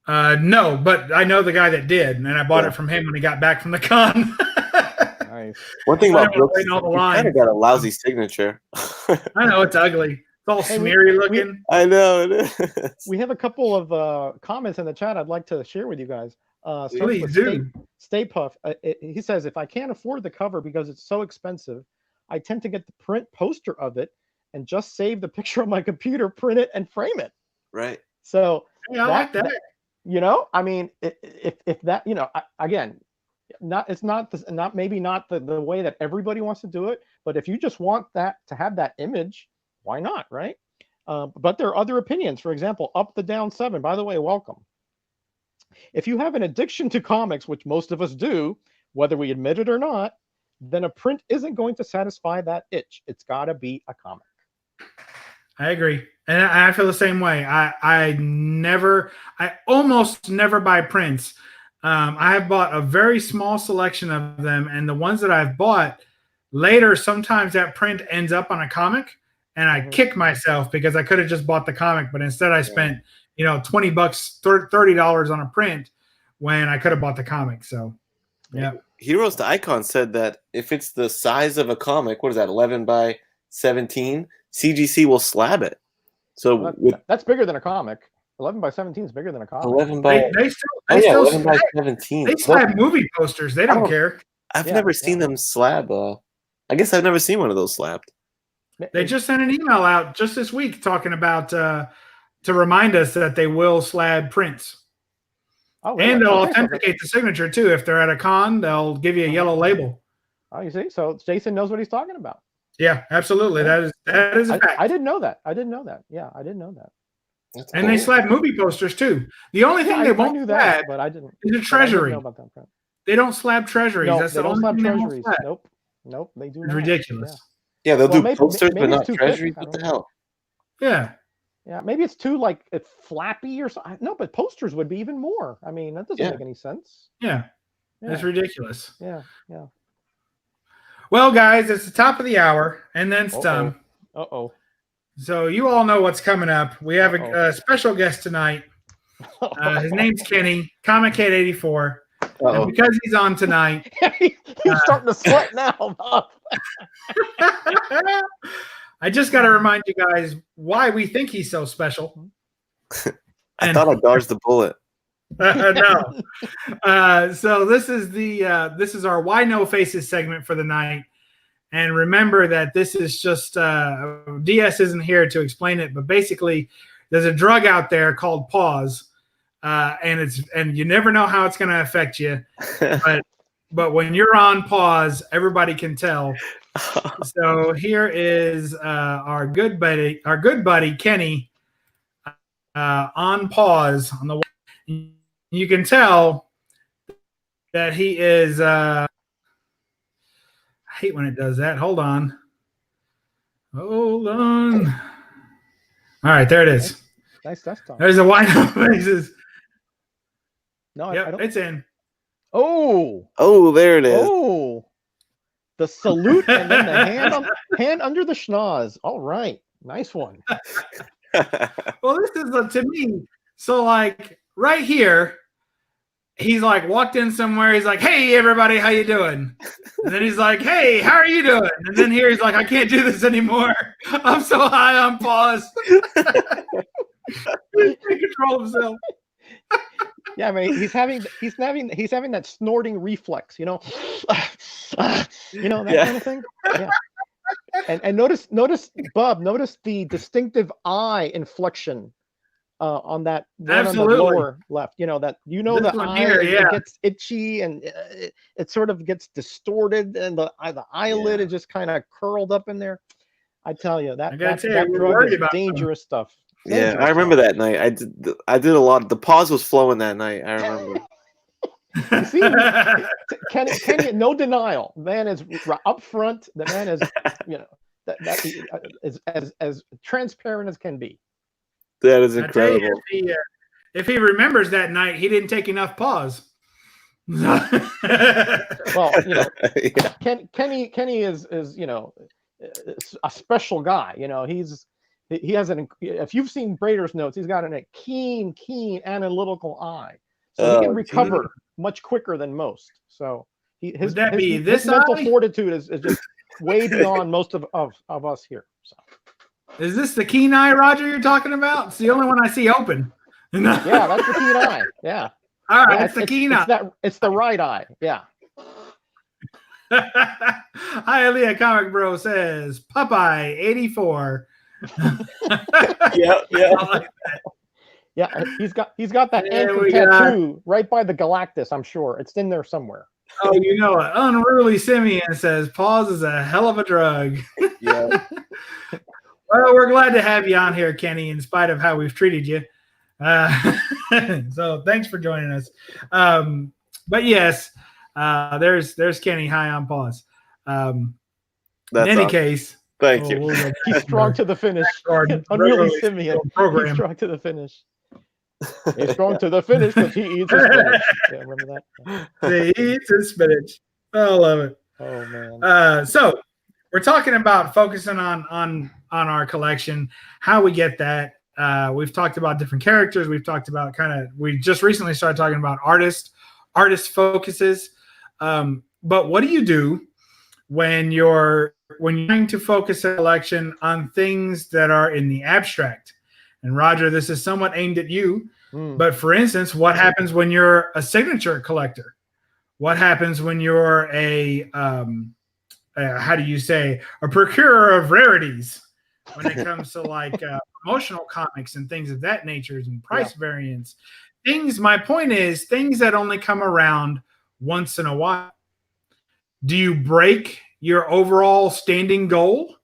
No, but I know the guy that did, and I bought it from him when he got back from the con. Nice. One thing about Brooks, he kind of got a lousy signature. I know, it's ugly. It's all smeary looking. I know it is. We have a couple of comments in the chat I'd like to share with you guys. Please do. Stay Puff. He says, if I can't afford the cover because it's so expensive, I tend to get the print poster of it and just save the picture on my computer, print it, and frame it. Right. So I like that. I mean, if that, again, it's not maybe not the way that everybody wants to do it, but if you just want that to have that image, why not, right? But there are other opinions. For example, Up the Down 7. By the way, welcome. If you have an addiction to comics, which most of us do, whether we admit it or not, then a print isn't going to satisfy that itch. It's got to be a comic. I agree. And I feel the same way. I almost never buy prints. I have bought a very small selection of them, and the ones that I've bought later, sometimes that print ends up on a comic, and I kick myself because I could have just bought the comic, but instead I spent $20, $30 on a print when I could have bought the comic. So, yeah. Heroes to Icon said that if it's the size of a comic, what is that, 11 by 17, CGC will slab it. So that's bigger than a comic. 11 by 17 is bigger than a comic. 11 by they still 11 by 17. They slab movie posters. They don't care. I've never seen them slab. I guess I've never seen one of those slabbed. They just sent an email out just this week talking about to remind us that they will slab prints. Oh, really? And they'll authenticate the signature too. If they're at a con, they'll give you a yellow label. Oh, you see? So Jason knows what he's talking about. Yeah, absolutely. Yeah. That is a fact. I didn't know that. Yeah, I didn't know that. That's and cool. they slab movie posters too. The only thing they won't slab, but I didn't. Is a treasury. I didn't know about that. They don't slab treasuries. No, That's they the don't only slab thing treasuries. Nope, they do not. It's ridiculous. Yeah, they'll do posters, but not treasuries. What the hell? Yeah. Yeah, maybe it's too it's flappy or something. No, but posters would be even more. I mean, that doesn't make any sense. Yeah. It's ridiculous. Yeah. Well, guys, it's the top of the hour, and then some. So you all know what's coming up. We have a special guest tonight. His name's Kenny, ComicHead 84. And because he's on tonight, he's starting to sweat now. I just got to remind you guys why we think he's so special. I thought I dodged the bullet. No. So this is our Why No Faces segment for the night. And remember that this is just DS isn't here to explain it, but basically there's a drug out there called pause. And you never know how it's going to affect you. But when you're on pause, everybody can tell. So here is our good buddy Kenny on pause on the. You can tell that he is. I hate when it does that. Hold on. All right, there it is. Nice desktop. There's a Why No Faces. No, Yep, I don't. it's in. Oh, there it is. Oh, the salute and then the hand under the schnoz. All right, nice one. Well, this is to me. So like right here, he's like walked in somewhere. He's like, "Hey, everybody, how you doing?" And then he's like, "Hey, how are you doing?" And then here he's like, "I can't do this anymore. I'm so high on pause." He's in control of himself. Yeah, I mean, he's having that snorting reflex, you know, that kind of thing. Yeah. And notice the distinctive it inflection on that one on the lower left. The eye here, it gets itchy and it sort of gets distorted, and the eyelid is just kind of curled up in there. I tell you that drug is dangerous stuff. Yeah, I remember that night. I did a lot. The pause was flowing that night. I remember. You see, Kenny, no denial. The man is up front. The man is, that is as transparent as can be. That is incredible. If he remembers that night, he didn't take enough pause. Well, Kenny is a special guy. He has if you've seen Brader's notes, he's got a keen analytical eye, so he can recover much quicker than most. So his mental fortitude is just way beyond most of us here. So. Is this the keen eye, Roger, you're talking about? It's the only one I see open. Yeah, that's the keen eye. Yeah. All right, it's the keen eye. It's the right eye. Yeah. Hialeah Comic Bro says Popeye 84. Yeah. Like that. Yeah, he's got that anchor tattoo right by the Galactus. I'm sure it's in there somewhere. Oh, you know it. Unruly Simeon says pause is a hell of a drug. Yeah. Well, we're glad to have you on here, Kenny, in spite of how we've treated you. So thanks for joining us. But yes, there's Kenny high on pause. In any case, thank you. He's strong to the finish. Unruly Simeon. He's strong to the finish. He's strong to the finish because he eats his spinach. Yeah, remember that? He eats his spinach. I love it. Oh man. So we're talking about focusing on our collection, how we get that. We've talked about different characters. We've talked about we just recently started talking about artist focuses. But what do you do when you're trying to focus a collection on things that are in the abstract? And Roger, this is somewhat aimed at you. But for instance, what happens when you're a signature collector? What happens when you're a procurer of rarities when it comes to promotional comics and things of that nature and price variants? My point is things that only come around once in a while. Do you break your overall standing goal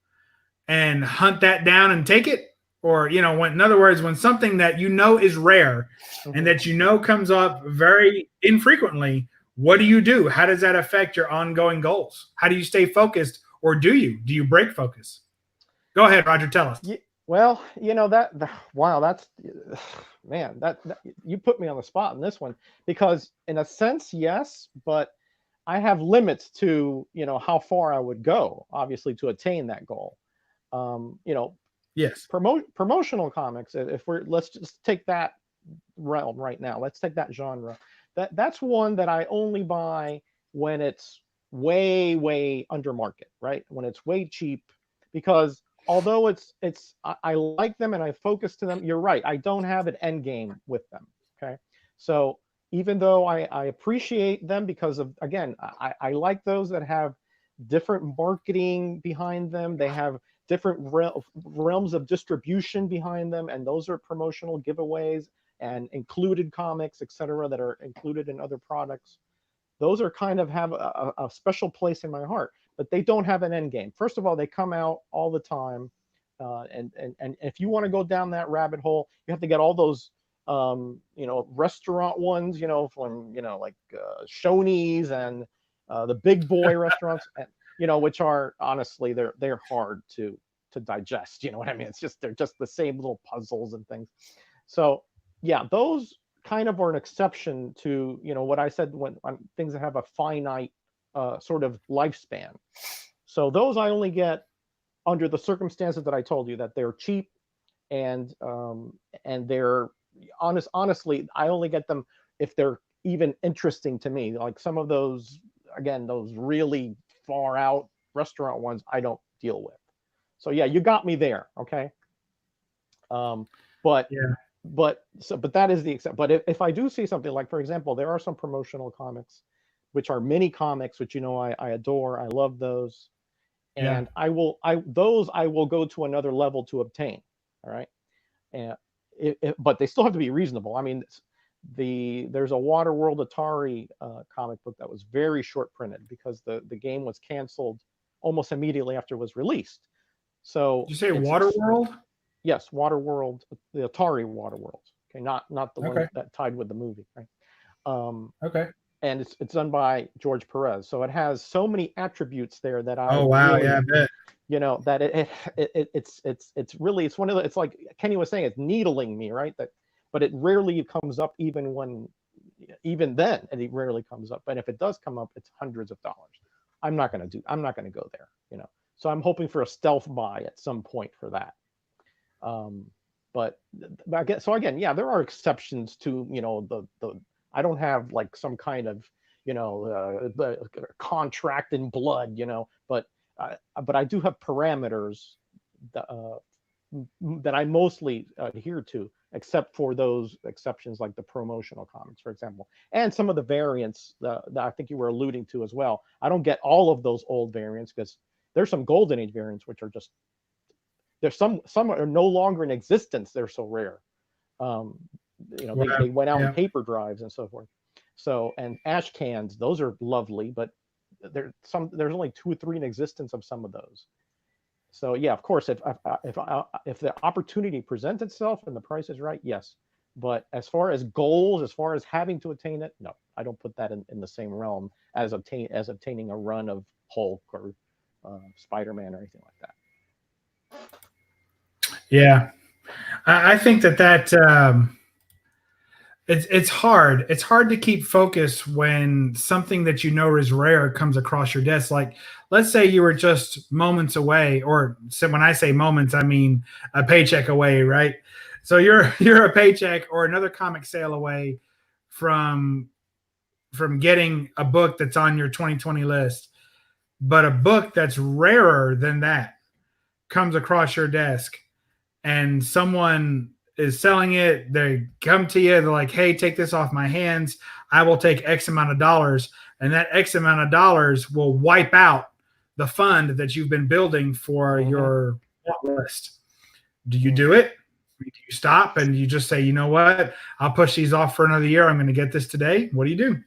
and hunt that down and take it? Or, in other words, when something that is rare and that comes up very infrequently, what do you do? How does that affect your ongoing goals? How do you stay focused, or do you break focus? Go ahead, Roger, tell us. Well, that's man, that you put me on the spot in this one, because in a sense, yes, but I have limits to, how far I would go, obviously, to attain that goal. Yes. Promotional comics, let's just take that realm right now. Let's take that genre. That's one that I only buy when it's way, way under market, right? When it's way cheap, because although I like them and I focus to them, you're right, I don't have an end game with them. Okay. So even though I appreciate them because of, again, I like those that have different marketing behind them. They have different realms of distribution behind them, and those are promotional giveaways and included comics, etc., that are included in other products. Those are kind of have a special place in my heart, but they don't have an end game. First of all, they come out all the time, and if you want to go down that rabbit hole, you have to get all those restaurant ones, from like Shoney's and the big boy restaurants, and which are honestly they're hard to digest. You know what I mean? They're just the same little puzzles and things. So yeah, those kind of are an exception to what I said when things that have a finite sort of lifespan. So those I only get under the circumstances that I told you, that they're cheap and they're honestly, I only get them if they're even interesting to me. Like some of those, again, those really far out restaurant ones, I don't deal with. So yeah, you got me there. Okay. But yeah. But that is the exception. But if I do see something like, for example, there are some promotional comics, which are mini comics, which I adore. I love those, and I will go to another level to obtain. All right, and but they still have to be reasonable. I mean, there's a Waterworld Atari comic book that was very short printed because the game was canceled almost immediately after it was released. So did you say Waterworld? Yes, Waterworld, the Atari Waterworld. Okay, not the Okay. one that tied with the movie, right? Okay. And it's done by George Perez, so it has so many attributes there that I wow, really, yeah, I bet. That it's really, it's one of the, it's like Kenny was saying, it's needling me, right? But it rarely comes up, even then, and it rarely comes up. But if it does come up, it's hundreds of dollars. I'm not going to go there, So I'm hoping for a stealth buy at some point for that. But again, yeah, there are exceptions to the I don't have like some kind of the contract in blood, but I do have parameters that I mostly adhere to, except for those exceptions like the promotional comics, for example, and some of the variants that I think you were alluding to as well. I don't get all of those old variants because there's some Golden Age variants which are just, there's some are no longer in existence. They're so rare. They went out in paper drives and so forth. So, and ash cans, those are lovely, but there's only 2 or 3 in existence of some of those. So yeah, of course, if the opportunity presents itself and the price is right, yes. But as far as goals, as far as having to attain it, no, I don't put that in the same realm as obtaining a run of Hulk or Spider-Man or anything like that. Yeah, I think that it's hard. It's hard to keep focus when something that is rare comes across your desk. Like, let's say you were just moments away, or so when I say moments, I mean a paycheck away, right? So you're a paycheck or another comic sale away from getting a book that's on your 2020 list, but a book that's rarer than that comes across your desk. And someone is selling it, they come to you, they're like, hey, take this off my hands. I will take X amount of dollars. And that X amount of dollars will wipe out the fund that you've been building for your list. Do you do it? Do you stop and you just say, you know what? I'll push these off for another year. I'm going to get this today. What do you do?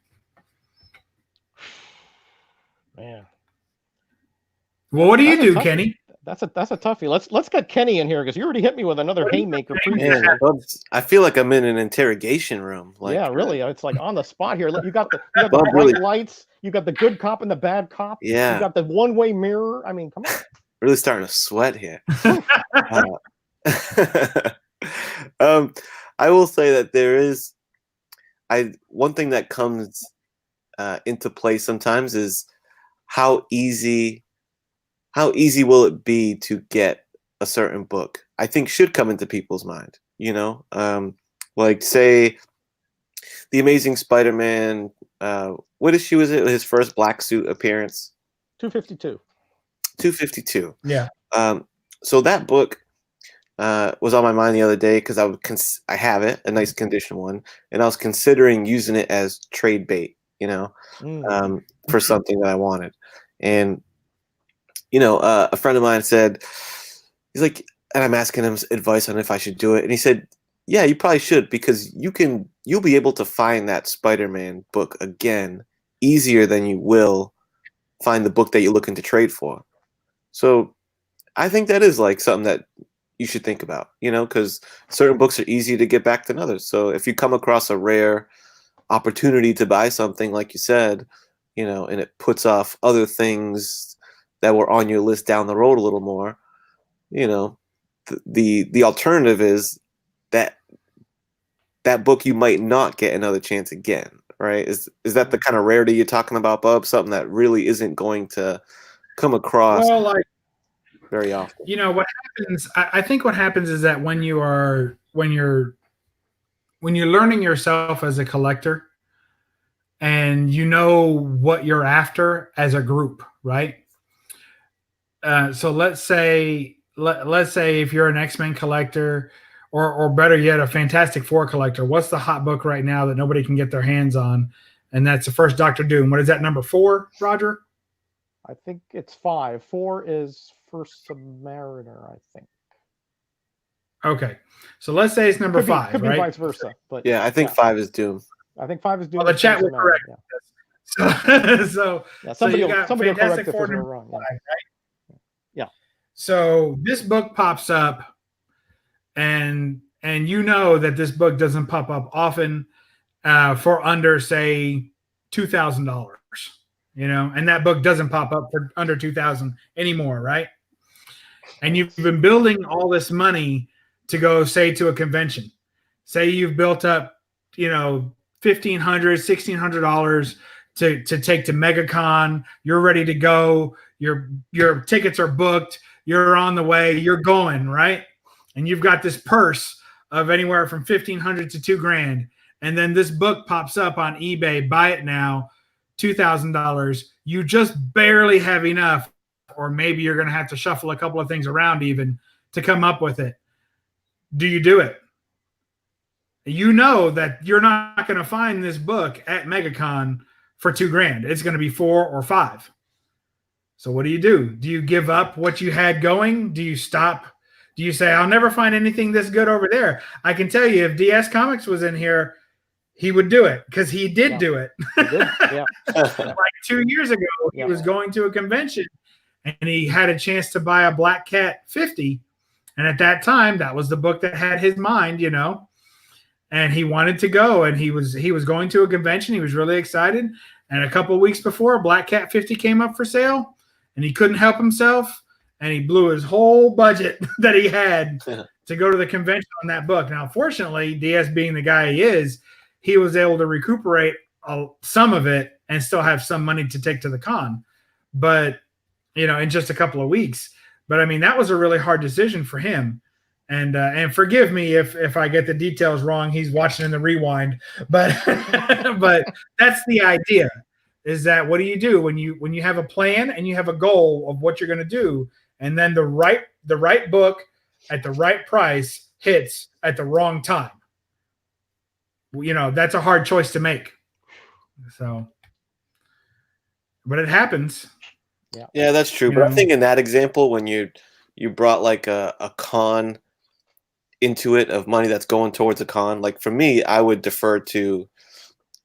Man. Well, what do you do, Kenny? That's a toughie. Let's get Kenny in here because you already hit me with another haymaker. Man, I feel like I'm in an interrogation room. Like, yeah, really. It's like on the spot here. You got the bright really, lights. You got the good cop and the bad cop. Yeah. You got the one-way mirror. I mean, come on. Really starting to sweat here. I will say that there is one thing that comes into play sometimes is how easy will it be to get a certain book? I think should come into people's mind, like say the Amazing Spider-Man, what issue was it? His first black suit appearance? 252. 252. Yeah. So that book, was on my mind the other day because I have it, a nice condition one, and I was considering using it as trade bait, for something that I wanted. And a friend of mine said, he's like, and I'm asking him advice on if I should do it, and he said, yeah, you probably should, because you'll be able to find that Spider-Man book again easier than you will find the book that you're looking to trade for. So I think that is like something that you should think about, because certain books are easier to get back than others. So if you come across a rare opportunity to buy something, like you said, and it puts off other things that were on your list down the road a little more, the alternative is that book you might not get another chance again, right? Is that the kind of rarity you're talking about, Bub? Something that really isn't going to come across very often. What happens? I think what happens is that when you're learning yourself as a collector, and you know what you're after as a group, right? So let's say if you're an X-Men collector, or better yet, a Fantastic Four collector, what's the hot book right now that nobody can get their hands on? And that's the first Doctor Doom. What is that, number 4, Roger? I think it's 5. 4 is First Submariner, I think. Okay. So let's say it's number 5, could right? be vice versa. But yeah, I think 5 is Doom. I think 5 is Doom. Well, the chat will correct. Yeah. So somebody you got will Fantastic correct Four if we're number wrong. 5, right? Yeah. So this book pops up, and that this book doesn't pop up often for under, say, $2,000, and that book doesn't pop up for under $2,000 anymore, right? And you've been building all this money to go, say, to a convention. Say you've built up, $1,500, $1,600 to take to MegaCon. You're ready to go. Your tickets are booked. You're on the way. You're going, right? And you've got this purse of anywhere from $1,500 to $2,000, and then this book pops up on eBay. Buy it now, $2,000. You just barely have enough, or maybe you're going to have to shuffle a couple of things around even to come up with it. Do you do it? You know that you're not going to find this book at MegaCon for $2,000. It's going to be $4,000 or $5,000. So what do you do? Do you give up what you had going? Do you stop? Do you say, I'll never find anything this good over there? I can tell you, if DS Comics was in here, he would do it, because he did do it. He did. Yeah. Like 2 years ago, he was going to a convention, and he had a chance to buy a Black Cat 50. And at that time, that was the book that had his mind, and he wanted to go, and he was going to a convention. He was really excited. And a couple of weeks before, Black Cat 50 came up for sale, and he couldn't help himself. And he blew his whole budget that he had to go to the convention on that book. Now, fortunately, DS being the guy he is, he was able to recuperate some of it and still have some money to take to the con. But, in just a couple of weeks. But, I mean, that was a really hard decision for him. And forgive me if I get the details wrong. He's watching in the rewind. But but that's the idea, is that what do you do when you have a plan and you have a goal of what you're going to do, and then the right book at the right price hits at the wrong time? That's a hard choice to make. So, but it happens. Yeah, that's true. But I think in that example, when you brought like a con into it of money that's going towards a con, like for me, I would defer to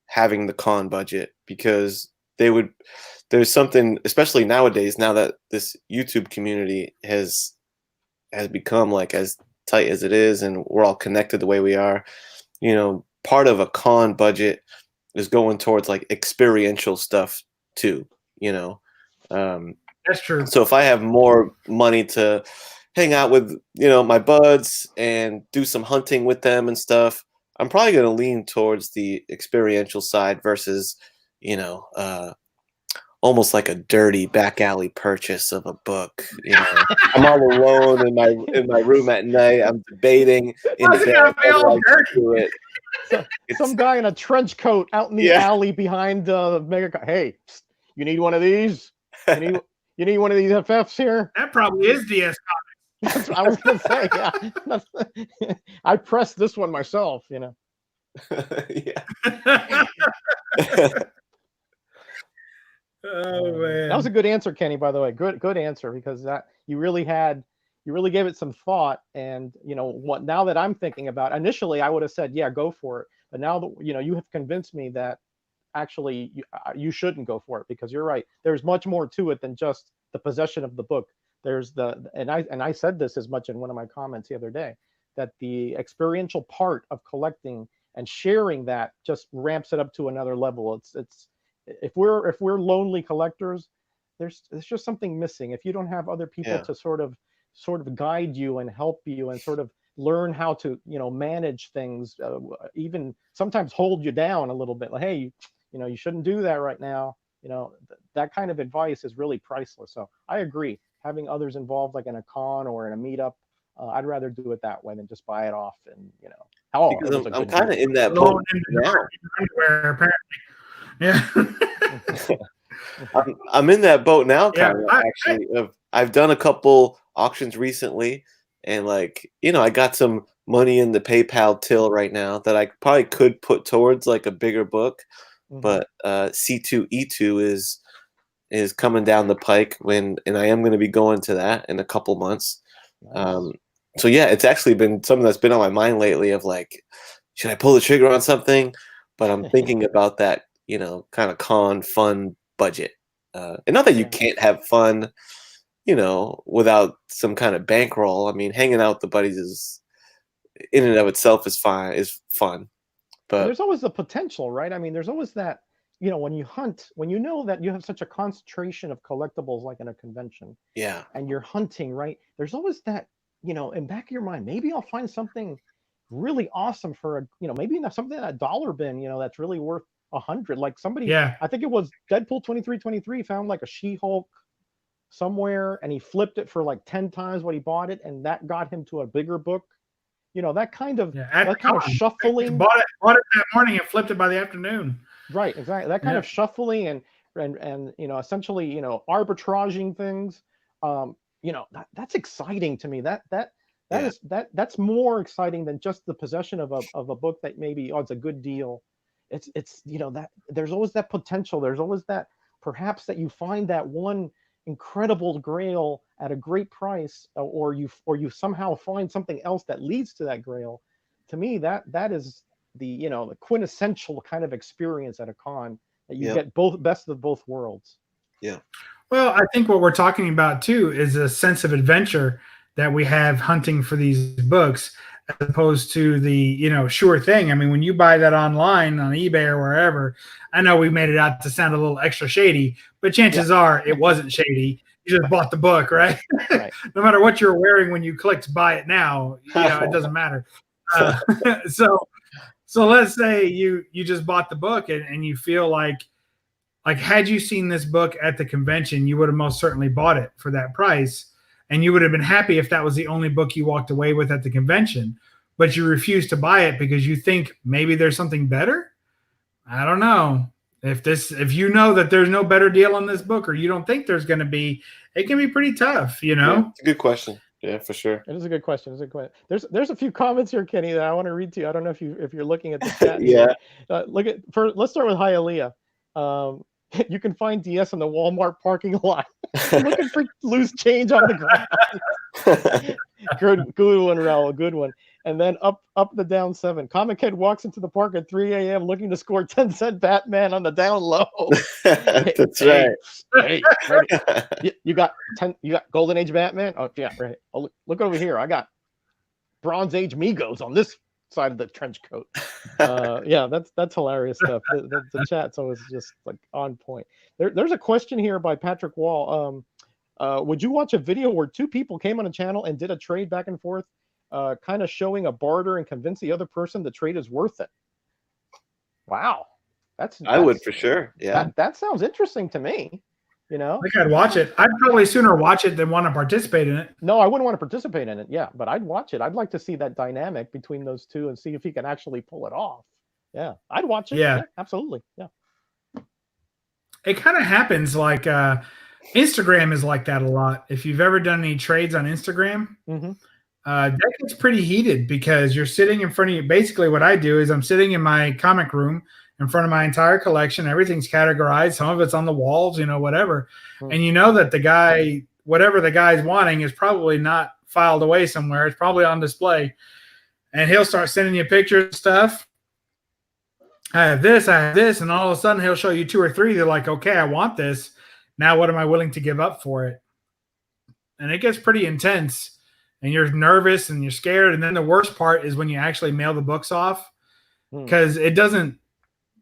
having the con budget, because there's something, especially nowadays, now that this YouTube community has become like as tight as it is, and we're all connected the way we are, part of a con budget is going towards like experiential stuff too, That's true. So if I have more money to hang out with, my buds and do some hunting with them and stuff, I'm probably going to lean towards the experiential side versus, almost like a dirty back alley purchase of a book. I'm all alone in my room at night. I'm debating in bed. Some guy in a trench coat out in the alley behind Mega. Hey, you need one of these? You need one of these FFs here? That probably is DS Comics. That's what I was gonna say. Yeah, I pressed this one myself. You know. Yeah. Oh man, That was a good answer, Kenny. By the way, good answer, because that you really gave it some thought. And you know what? Now that I'm thinking about, initially I would have said, yeah, go for it. But now that you have convinced me that actually you shouldn't go for it, because you're right. There's much more to it than just the possession of the book. There's and I said this as much in one of my comments the other day, that the experiential part of collecting and sharing that just ramps it up to another level. It's if we're lonely collectors, there's just something missing. If you don't have other people to sort of guide you and help you and sort of learn how to manage things, even sometimes hold you down a little bit, like, hey, you shouldn't do that right now. That kind of advice is really priceless. So I agree, having others involved, like in a con or in a meetup, I'd rather do it that way than just buy it off. And because I'm kind of in that boat now. Underwear, apparently. Yeah. I'm in that boat now, kind of, Yeah, actually. I've done a couple auctions recently, and like, I got some money in the PayPal till right now that I probably could put towards like a bigger book, but C2E2 is coming down the pike, and I am going to be going to that in a couple months. Nice. So yeah, it's actually been something that's been on my mind lately, of like, should I pull the trigger on something? But I'm thinking about that, kind of con fun budget. And not that you can't have fun, without some kind of bankroll. I mean, hanging out with the buddies is, in and of itself, is fun. But and there's always the potential, right? I mean, there's always that, when you hunt, when you know that you have such a concentration of collectibles, like in a convention, yeah, and you're hunting, right? There's always that, in back of your mind, maybe I'll find something really awesome for maybe not something in a dollar bin, that's really worth 100. Like somebody, I think it was Deadpool 2323 found like a She-Hulk somewhere, and he flipped it for like 10 times what he bought it, and that got him to a bigger book. That kind of shuffling. Bought it that morning and flipped it by the afternoon. Right, exactly. That kind of shuffling and essentially arbitraging things. That's exciting to me. That's more exciting than just the possession of a book that maybe it's a good deal. It's that there's always that potential. There's always that perhaps that you find that one incredible grail at a great price, or you somehow find something else that leads to that grail. To me, that is the the quintessential kind of experience at a con, that you get best of both worlds. Yeah. Well, I think what we're talking about too is a sense of adventure that we have hunting for these books, as opposed to the sure thing. I mean, when you buy that online on eBay or wherever, I know we made it out to sound a little extra shady, but chances are it wasn't shady. You just bought the book, right? No matter what you're wearing when you clicked buy it now, it doesn't matter. So let's say you just bought the book and you feel like had you seen this book at the convention, you would have most certainly bought it for that price. And you would have been happy if that was the only book you walked away with at the convention, but you refuse to buy it because you think maybe there's something better. I don't know. If you know that there's no better deal on this book, or you don't think there's going to be, it can be pretty tough, Yeah, it's a good question. Yeah, for sure. It is a good question. There's a few comments here, Kenny, that I want to read to you. I don't know if you're looking at the chat. Yeah. Let's start with Hialeah. You can find DS in the Walmart parking lot looking for loose change on the ground. Good one, Raul. Good one. And then up the down 7. ComicHead walks into the park at 3 a.m. looking to score 10-cent Batman on the down low. That's right. Hey, you got Golden Age Batman? Oh yeah, right. Oh, look over here. I got Bronze Age Migos on this side of the trench coat. Yeah, that's hilarious stuff. The chat's always just like on point. There's a question here by Patrick Wall. Would you watch a video where two people came on a channel and did a trade back and forth, kind of showing a barter and convince the other person the trade is worth it? Wow, I would for sure. Yeah, that sounds interesting to me. I think I'd watch it. I'd probably sooner watch it than want to participate in it. No, I wouldn't want to participate in it. Yeah, but I'd watch it. I'd like to see that dynamic between those two and see if he can actually pull it off. Yeah, I'd watch it. Yeah, absolutely. Yeah. It kind of happens like Instagram is like that a lot. If you've ever done any trades on Instagram, that gets pretty heated because you're sitting in front of you. Basically, what I do is I'm sitting in my comic room in front of my entire collection. Everything's categorized. Some of it's on the walls, whatever. And you know that the guy, whatever the guy's wanting, is probably not filed away somewhere. It's probably on display. And he'll start sending you pictures and stuff. I have this, and all of a sudden he'll show you 2 or 3. They're like, okay, I want this. Now what am I willing to give up for it? And it gets pretty intense, and you're nervous and you're scared. And then the worst part is when you actually mail the books off, because it doesn't.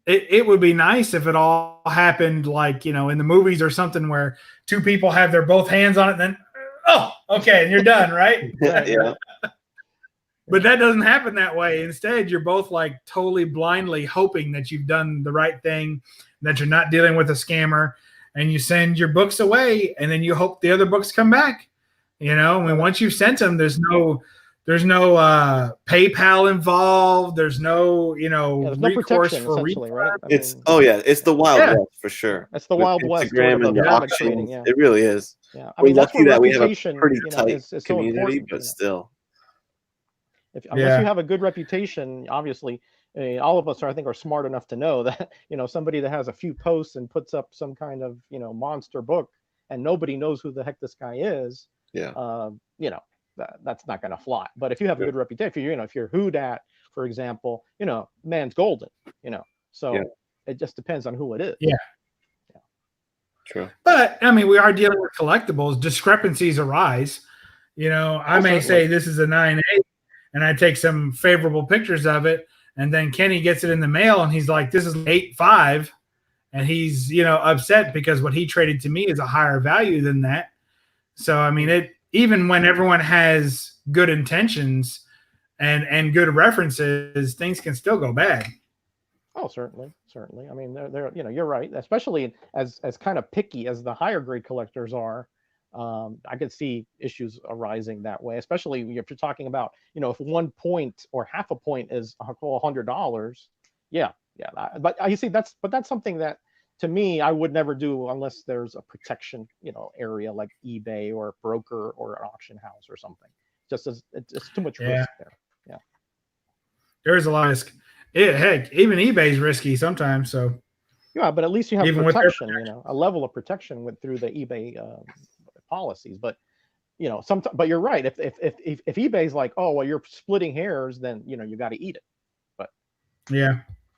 It would be nice if it all happened like in the movies or something where 2 people have their both hands on it, and then okay, and you're done, right? Yeah. But that doesn't happen that way. Instead, you're both like totally blindly hoping that you've done the right thing, that you're not dealing with a scammer, and you send your books away, and then you hope the other books come back. And once you've sent them, there's no PayPal involved. There's no there's recourse no for essentially, right? It's the Wild West for sure. It's the Wild West. Instagram and the auctions. It really is. Yeah, We're lucky that we have a reputation, pretty tight is community, so but still. Unless you have a good reputation, obviously, all of us I think are smart enough to know that somebody that has a few posts and puts up some kind of monster book and nobody knows who the heck this guy is. Yeah. That's not going to fly. But if you have a good reputation, if you're Hoodat, for example, man's golden. So it just depends on who it is. Yeah. True. But I mean, we are dealing with collectibles. Discrepancies arise. I may say this is a 9.8. And I take some favorable pictures of it, and then Kenny gets it in the mail, and he's like, "This is 8.5," and he's upset because what he traded to me is a higher value than that. So I mean, even when everyone has good intentions and good references, things can still go bad. Oh, certainly. I mean, they're you're right, especially as kind of picky as the higher grade collectors are. I could see issues arising that way, especially if you're talking about, if 1 point or half a point is $100. But you see, that's something that to me, I would never do unless there's a protection, area like eBay or broker or an auction house or something. Just as it's too much risk there. Yeah. There's a lot of risk. Heck, even eBay's risky sometimes. So. Yeah, but at least you have protection, a level of protection through the eBay policies. But but you're right. If eBay's like, oh well, you're splitting hairs, then you got to eat it. But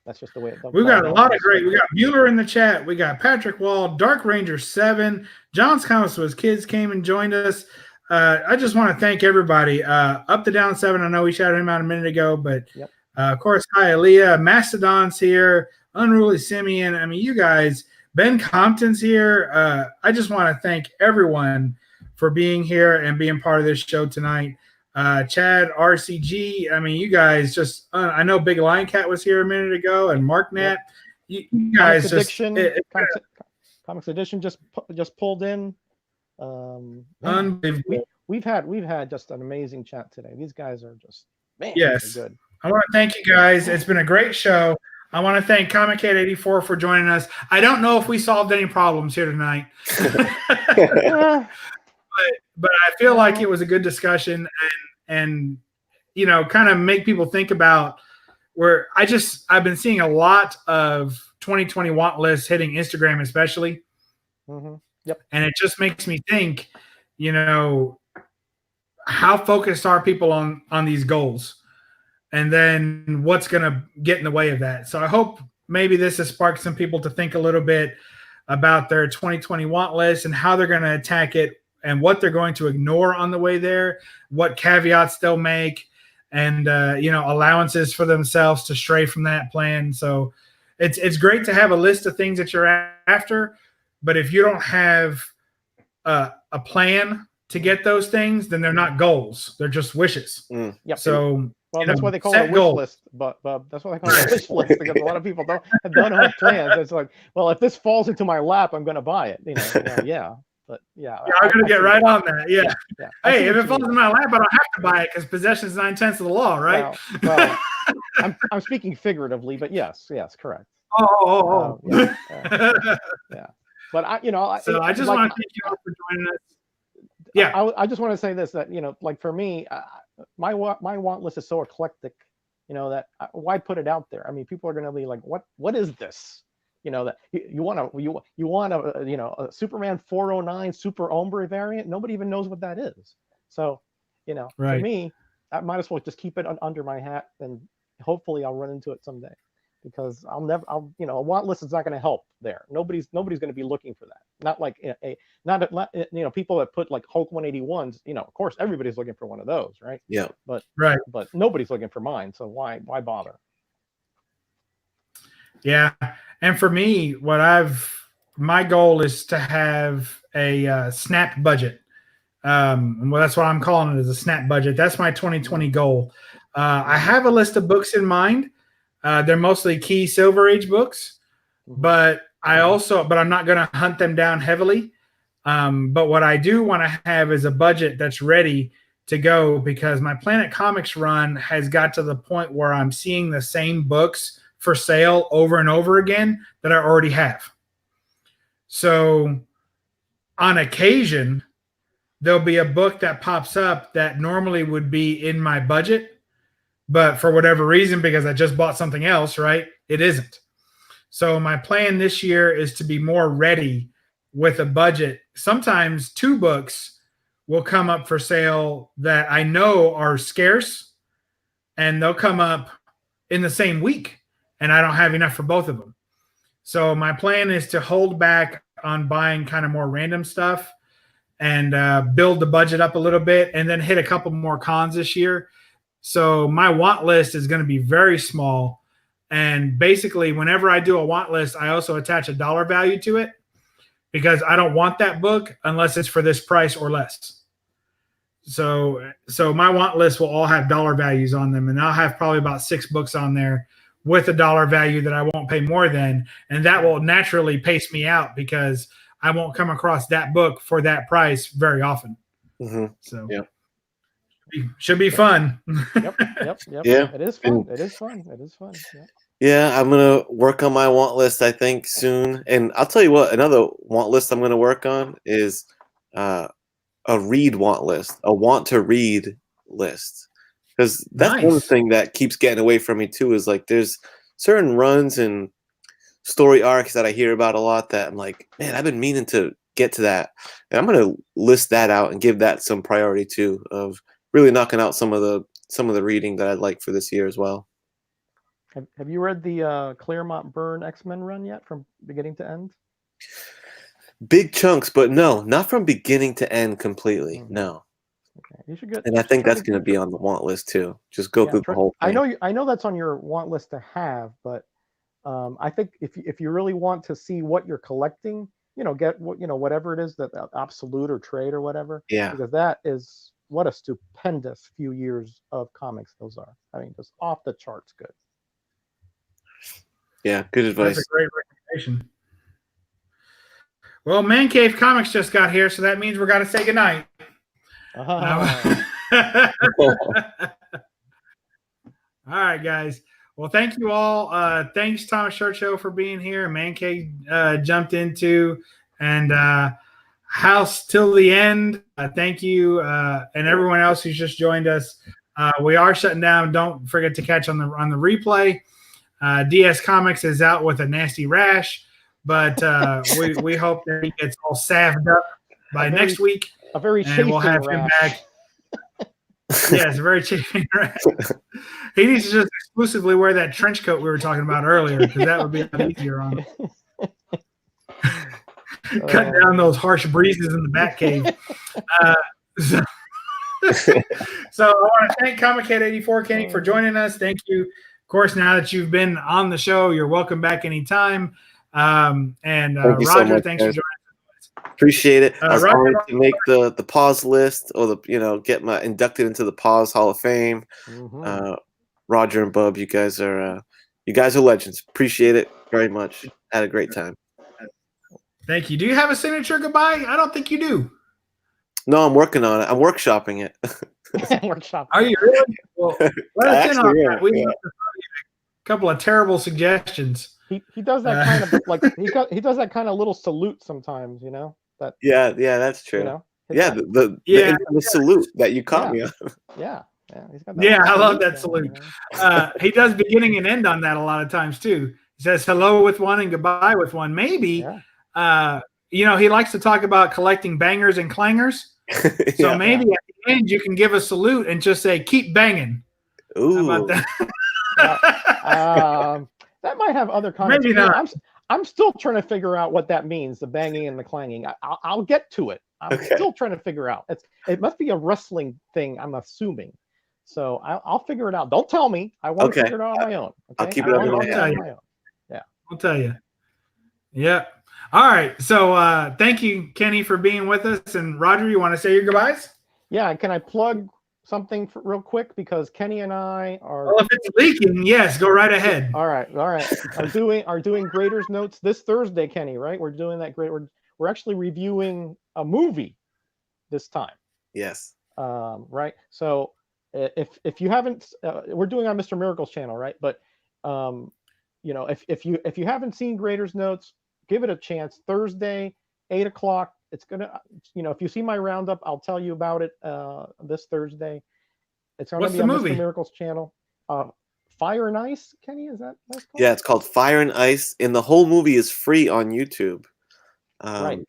that's just the way we've got a lot of great. We got Bueller in the chat. We got Patrick Wall, Dark Ranger 7, John's Comics with Kids came and joined us. I just want to thank everybody. Up to Down 7. I know we shouted him out a minute ago, but of course, hi Aaliyah, Mastodon's here, Unruly Simeon. I mean, you guys. Ben Compton's here. I just want to thank everyone for being here and being part of this show tonight. Chad, RCG. I mean, you guys just. I know Big Lion Cat was here a minute ago, and Mark Nat. You guys Comics Edition just pulled in. We've had just an amazing chat today. These guys are just good. I want to thank you guys. It's been a great show. I want to thank ComicHead 84 for joining us. I don't know if we solved any problems here tonight, but I feel like it was a good discussion and kind of make people think about where I've been seeing a lot of 2020 want lists hitting Instagram, especially. Yep. And it just makes me think, how focused are people on these goals? And then what's going to get in the way of that? So I hope maybe this has sparked some people to think a little bit about their 2020 want list and how they're going to attack it and what they're going to ignore on the way there, what caveats they'll make, and allowances for themselves to stray from that plan. So it's great to have a list of things that you're after, but if you don't have a plan to get those things, then they're not goals. They're just wishes. Yep. So that's why they call it a wish list. But that's why they call it a wish list, because a lot of people don't have plans. It's like, well, if this falls into my lap, I'm going to buy it. But I'm going to get right on that. Yeah. Hey, if it falls in my lap, I don't have to buy it because possession is 9/10 of the law, right? Well, I'm speaking figuratively, but yes, correct. Oh. Yeah. But I just like, want to thank you all for joining us. Yeah, I just want to say this, that like for me, my want list is so eclectic, that why put it out there? I mean, people are going to be like, what is this? That you want a Superman 409 Super Ombre variant. Nobody even knows what that is. So, for right. me, I might as well just keep it under my hat, and hopefully I'll run into it someday, because a want list is not going to help there. Nobody's going to be looking for that. Not like people that put like Hulk 181s. Of course everybody's looking for one of those, right? Yeah. But right. But nobody's looking for mine. So why bother? Yeah, and for me, my goal is to have a snap budget. Well, that's what I'm calling it, is a snap budget. That's my 2020 goal. I have a list of books in mind. They're mostly key Silver Age books, but I'm not going to hunt them down heavily. But what I do want to have is a budget that's ready to go, because my Planet Comics run has got to the point where I'm seeing the same books for sale over and over again that I already have. So on occasion, there'll be a book that pops up that normally would be in my budget, but for whatever reason, because I just bought something else, right, it isn't. So my plan this year is to be more ready with a budget. Sometimes 2 books will come up for sale that I know are scarce, and they'll come up in the same week, and I don't have enough for both of them. So my plan is to hold back on buying kind of more random stuff and build the budget up a little bit, and then hit a couple more cons this year. So my want list is going to be very small. And basically, whenever I do a want list, I also attach a dollar value to it, because I don't want that book unless it's for this price or less. So my want list will all have dollar values on them, and I'll have probably about 6 books on there with a dollar value that I won't pay more than, and that will naturally pace me out, because I won't come across that book for that price very often. So yeah, should be fun. Yep. Yeah, It is fun. It is fun. Yep. Yeah, I'm gonna work on my want list, I think, soon. And I'll tell you what, another want list I'm gonna work on is a read want list, a want to read list, because that's one thing that keeps getting away from me too. Is like there's certain runs and story arcs that I hear about a lot that I'm like, man, I've been meaning to get to that, and I'm gonna list that out and give that some priority too, of really knocking out some of the reading that I'd like for this year as well. Have you read the Claremont Byrne X-Men run yet, from beginning to end? Big chunks, but no, not from beginning to end completely. No. Okay. You should get. And I think that's going to be on the want list too. Just go through the whole thing. I know that's on your want list to have, but I think if you really want to see what you're collecting, get whatever it is, that absolute or trade or whatever. Yeah. Because that is what a stupendous few years of comics those are. I mean, just off the charts good. Yeah, good advice. That's a great recommendation. Well, Man Cave Comics just got here, so that means we're got to say goodnight. All right, guys. Well, thank you all. Thanks, Thomas Churchill, for being here. Man Cave jumped into, and House till the end. Thank you, and everyone else who's just joined us. We are shutting down. Don't forget to catch on the replay. DS Comics is out with a nasty rash, but we hope that he gets all salved up by next week. A very and we'll have him back. Yes, a very chafing rash. He needs to just exclusively wear that trench coat we were talking about earlier, because that would be a lot easier on him. Cut down those harsh breezes in the Batcave. So I want to thank ComicHead 84 Kenny for joining us. Thank you. Of course, now that you've been on the show, you're welcome back anytime. And Roger, so much, thanks for joining us. Appreciate it. I was Roger, honored to make the pause list, or get my inducted into the Pause Hall of Fame. Roger and Bub, you guys are legends. Appreciate it very much. Had a great time. Thank you. Do you have a signature goodbye? I don't think you do. No, I'm working on it. I'm workshopping it. Are you really? Well, let us in on that. We have a couple of terrible suggestions. He does that kind of like he does that kind of little salute sometimes, you know. That Yeah, that's true. you know. Yeah, that. the salute that you caught me on. Yeah. He's got that Yeah, little I love that going, salute. you know? He does beginning and end on that a lot of times too. He says hello with one and goodbye with one. Maybe, you know, he likes to talk about collecting bangers and clangers. So maybe at the end you can give a salute and just say "keep banging." Ooh. How about that? That might have other comments. Maybe not. I'm still trying to figure out what that means, the banging and the clanging. I'll get to it. I'm still trying to figure out. It must be a wrestling thing, I'm assuming. So I'll figure it out. Don't tell me. I want to figure it out on my own. Okay? I'll keep it on my head. Yeah. I'll tell you. Yeah. All right. So thank you, Kenny, for being with us. And Roger, you want to say your goodbyes? Yeah. Can I plug something real quick, because Kenny and I are. Well, if it's leaking, yes, go right ahead. All right. Are doing Graders Notes this Thursday, Kenny. Right? We're doing that. We're actually reviewing a movie this time. Yes. Right. So if you haven't, we're doing on Mr. Miracle's channel, right? But you know, if you haven't seen Graders Notes, give it a chance. Thursday, 8 o'clock. It's gonna, you know, if you see my roundup, I'll tell you about it this Thursday. It's gonna be on Mr. Miracle's channel. Fire and Ice, Kenny, is that what it's called? Yeah, it's called Fire and Ice, and the whole movie is free on YouTube. Right.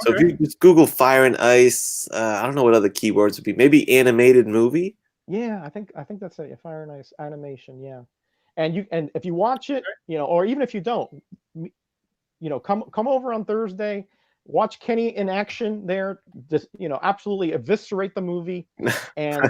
So if you just Google Fire and Ice, I don't know what other keywords would be. Maybe animated movie. Yeah, I think that's it. Fire and Ice animation. Yeah, and if you watch it, you know, or even if you don't, you know, come over on Thursday. Watch Kenny in action there, just, you know, absolutely eviscerate the movie, and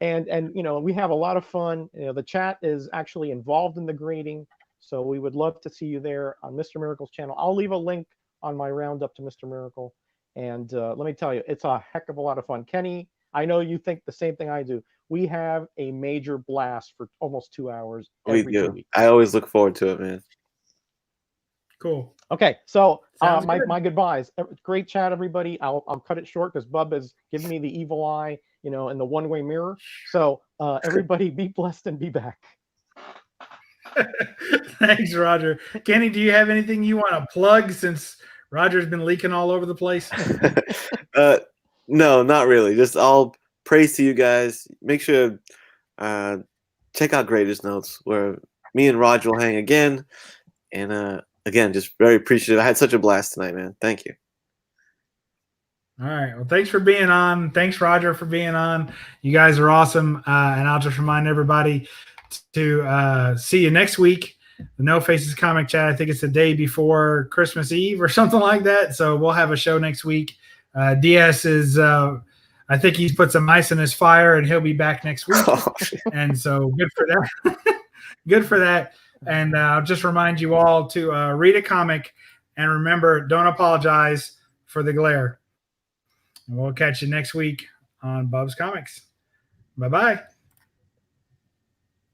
and you know, we have a lot of fun. You know, the chat is actually involved in the grading, so we would love to see you there on Mr. Miracle's channel. I'll leave a link on my roundup to Mr. Miracle, and let me tell you, it's a heck of a lot of fun. Kenny, I know you think the same thing I do. We have a major blast for almost 2 hours every 2 weeks. I always look forward to it, man. Cool. Okay, so my goodbyes. Great chat, everybody. I'll cut it short because Bub has given me the evil eye, you know, in the one-way mirror. So everybody, be blessed and be back. Thanks, Roger. Kenny, do you have anything you want to plug since Roger's been leaking all over the place? No, not really. Just all praise to you guys. Make sure check out Graders Notes, where me and Roger will hang again, and again, just very appreciative. I had such a blast tonight, man. Thank you. All right. Well, thanks for being on. Thanks, Roger, for being on. You guys are awesome. And I'll just remind everybody to see you next week. The No Faces Comic Chat. I think it's the day before Christmas Eve or something like that. So we'll have a show next week. DS is, I think he's put some ice in his fire, and he'll be back next week. And so good for that. Good for that. And I'll just remind you all to read a comic, and remember, don't apologize for the glare. And we'll catch you next week on BUB'S Comics. Bye-bye.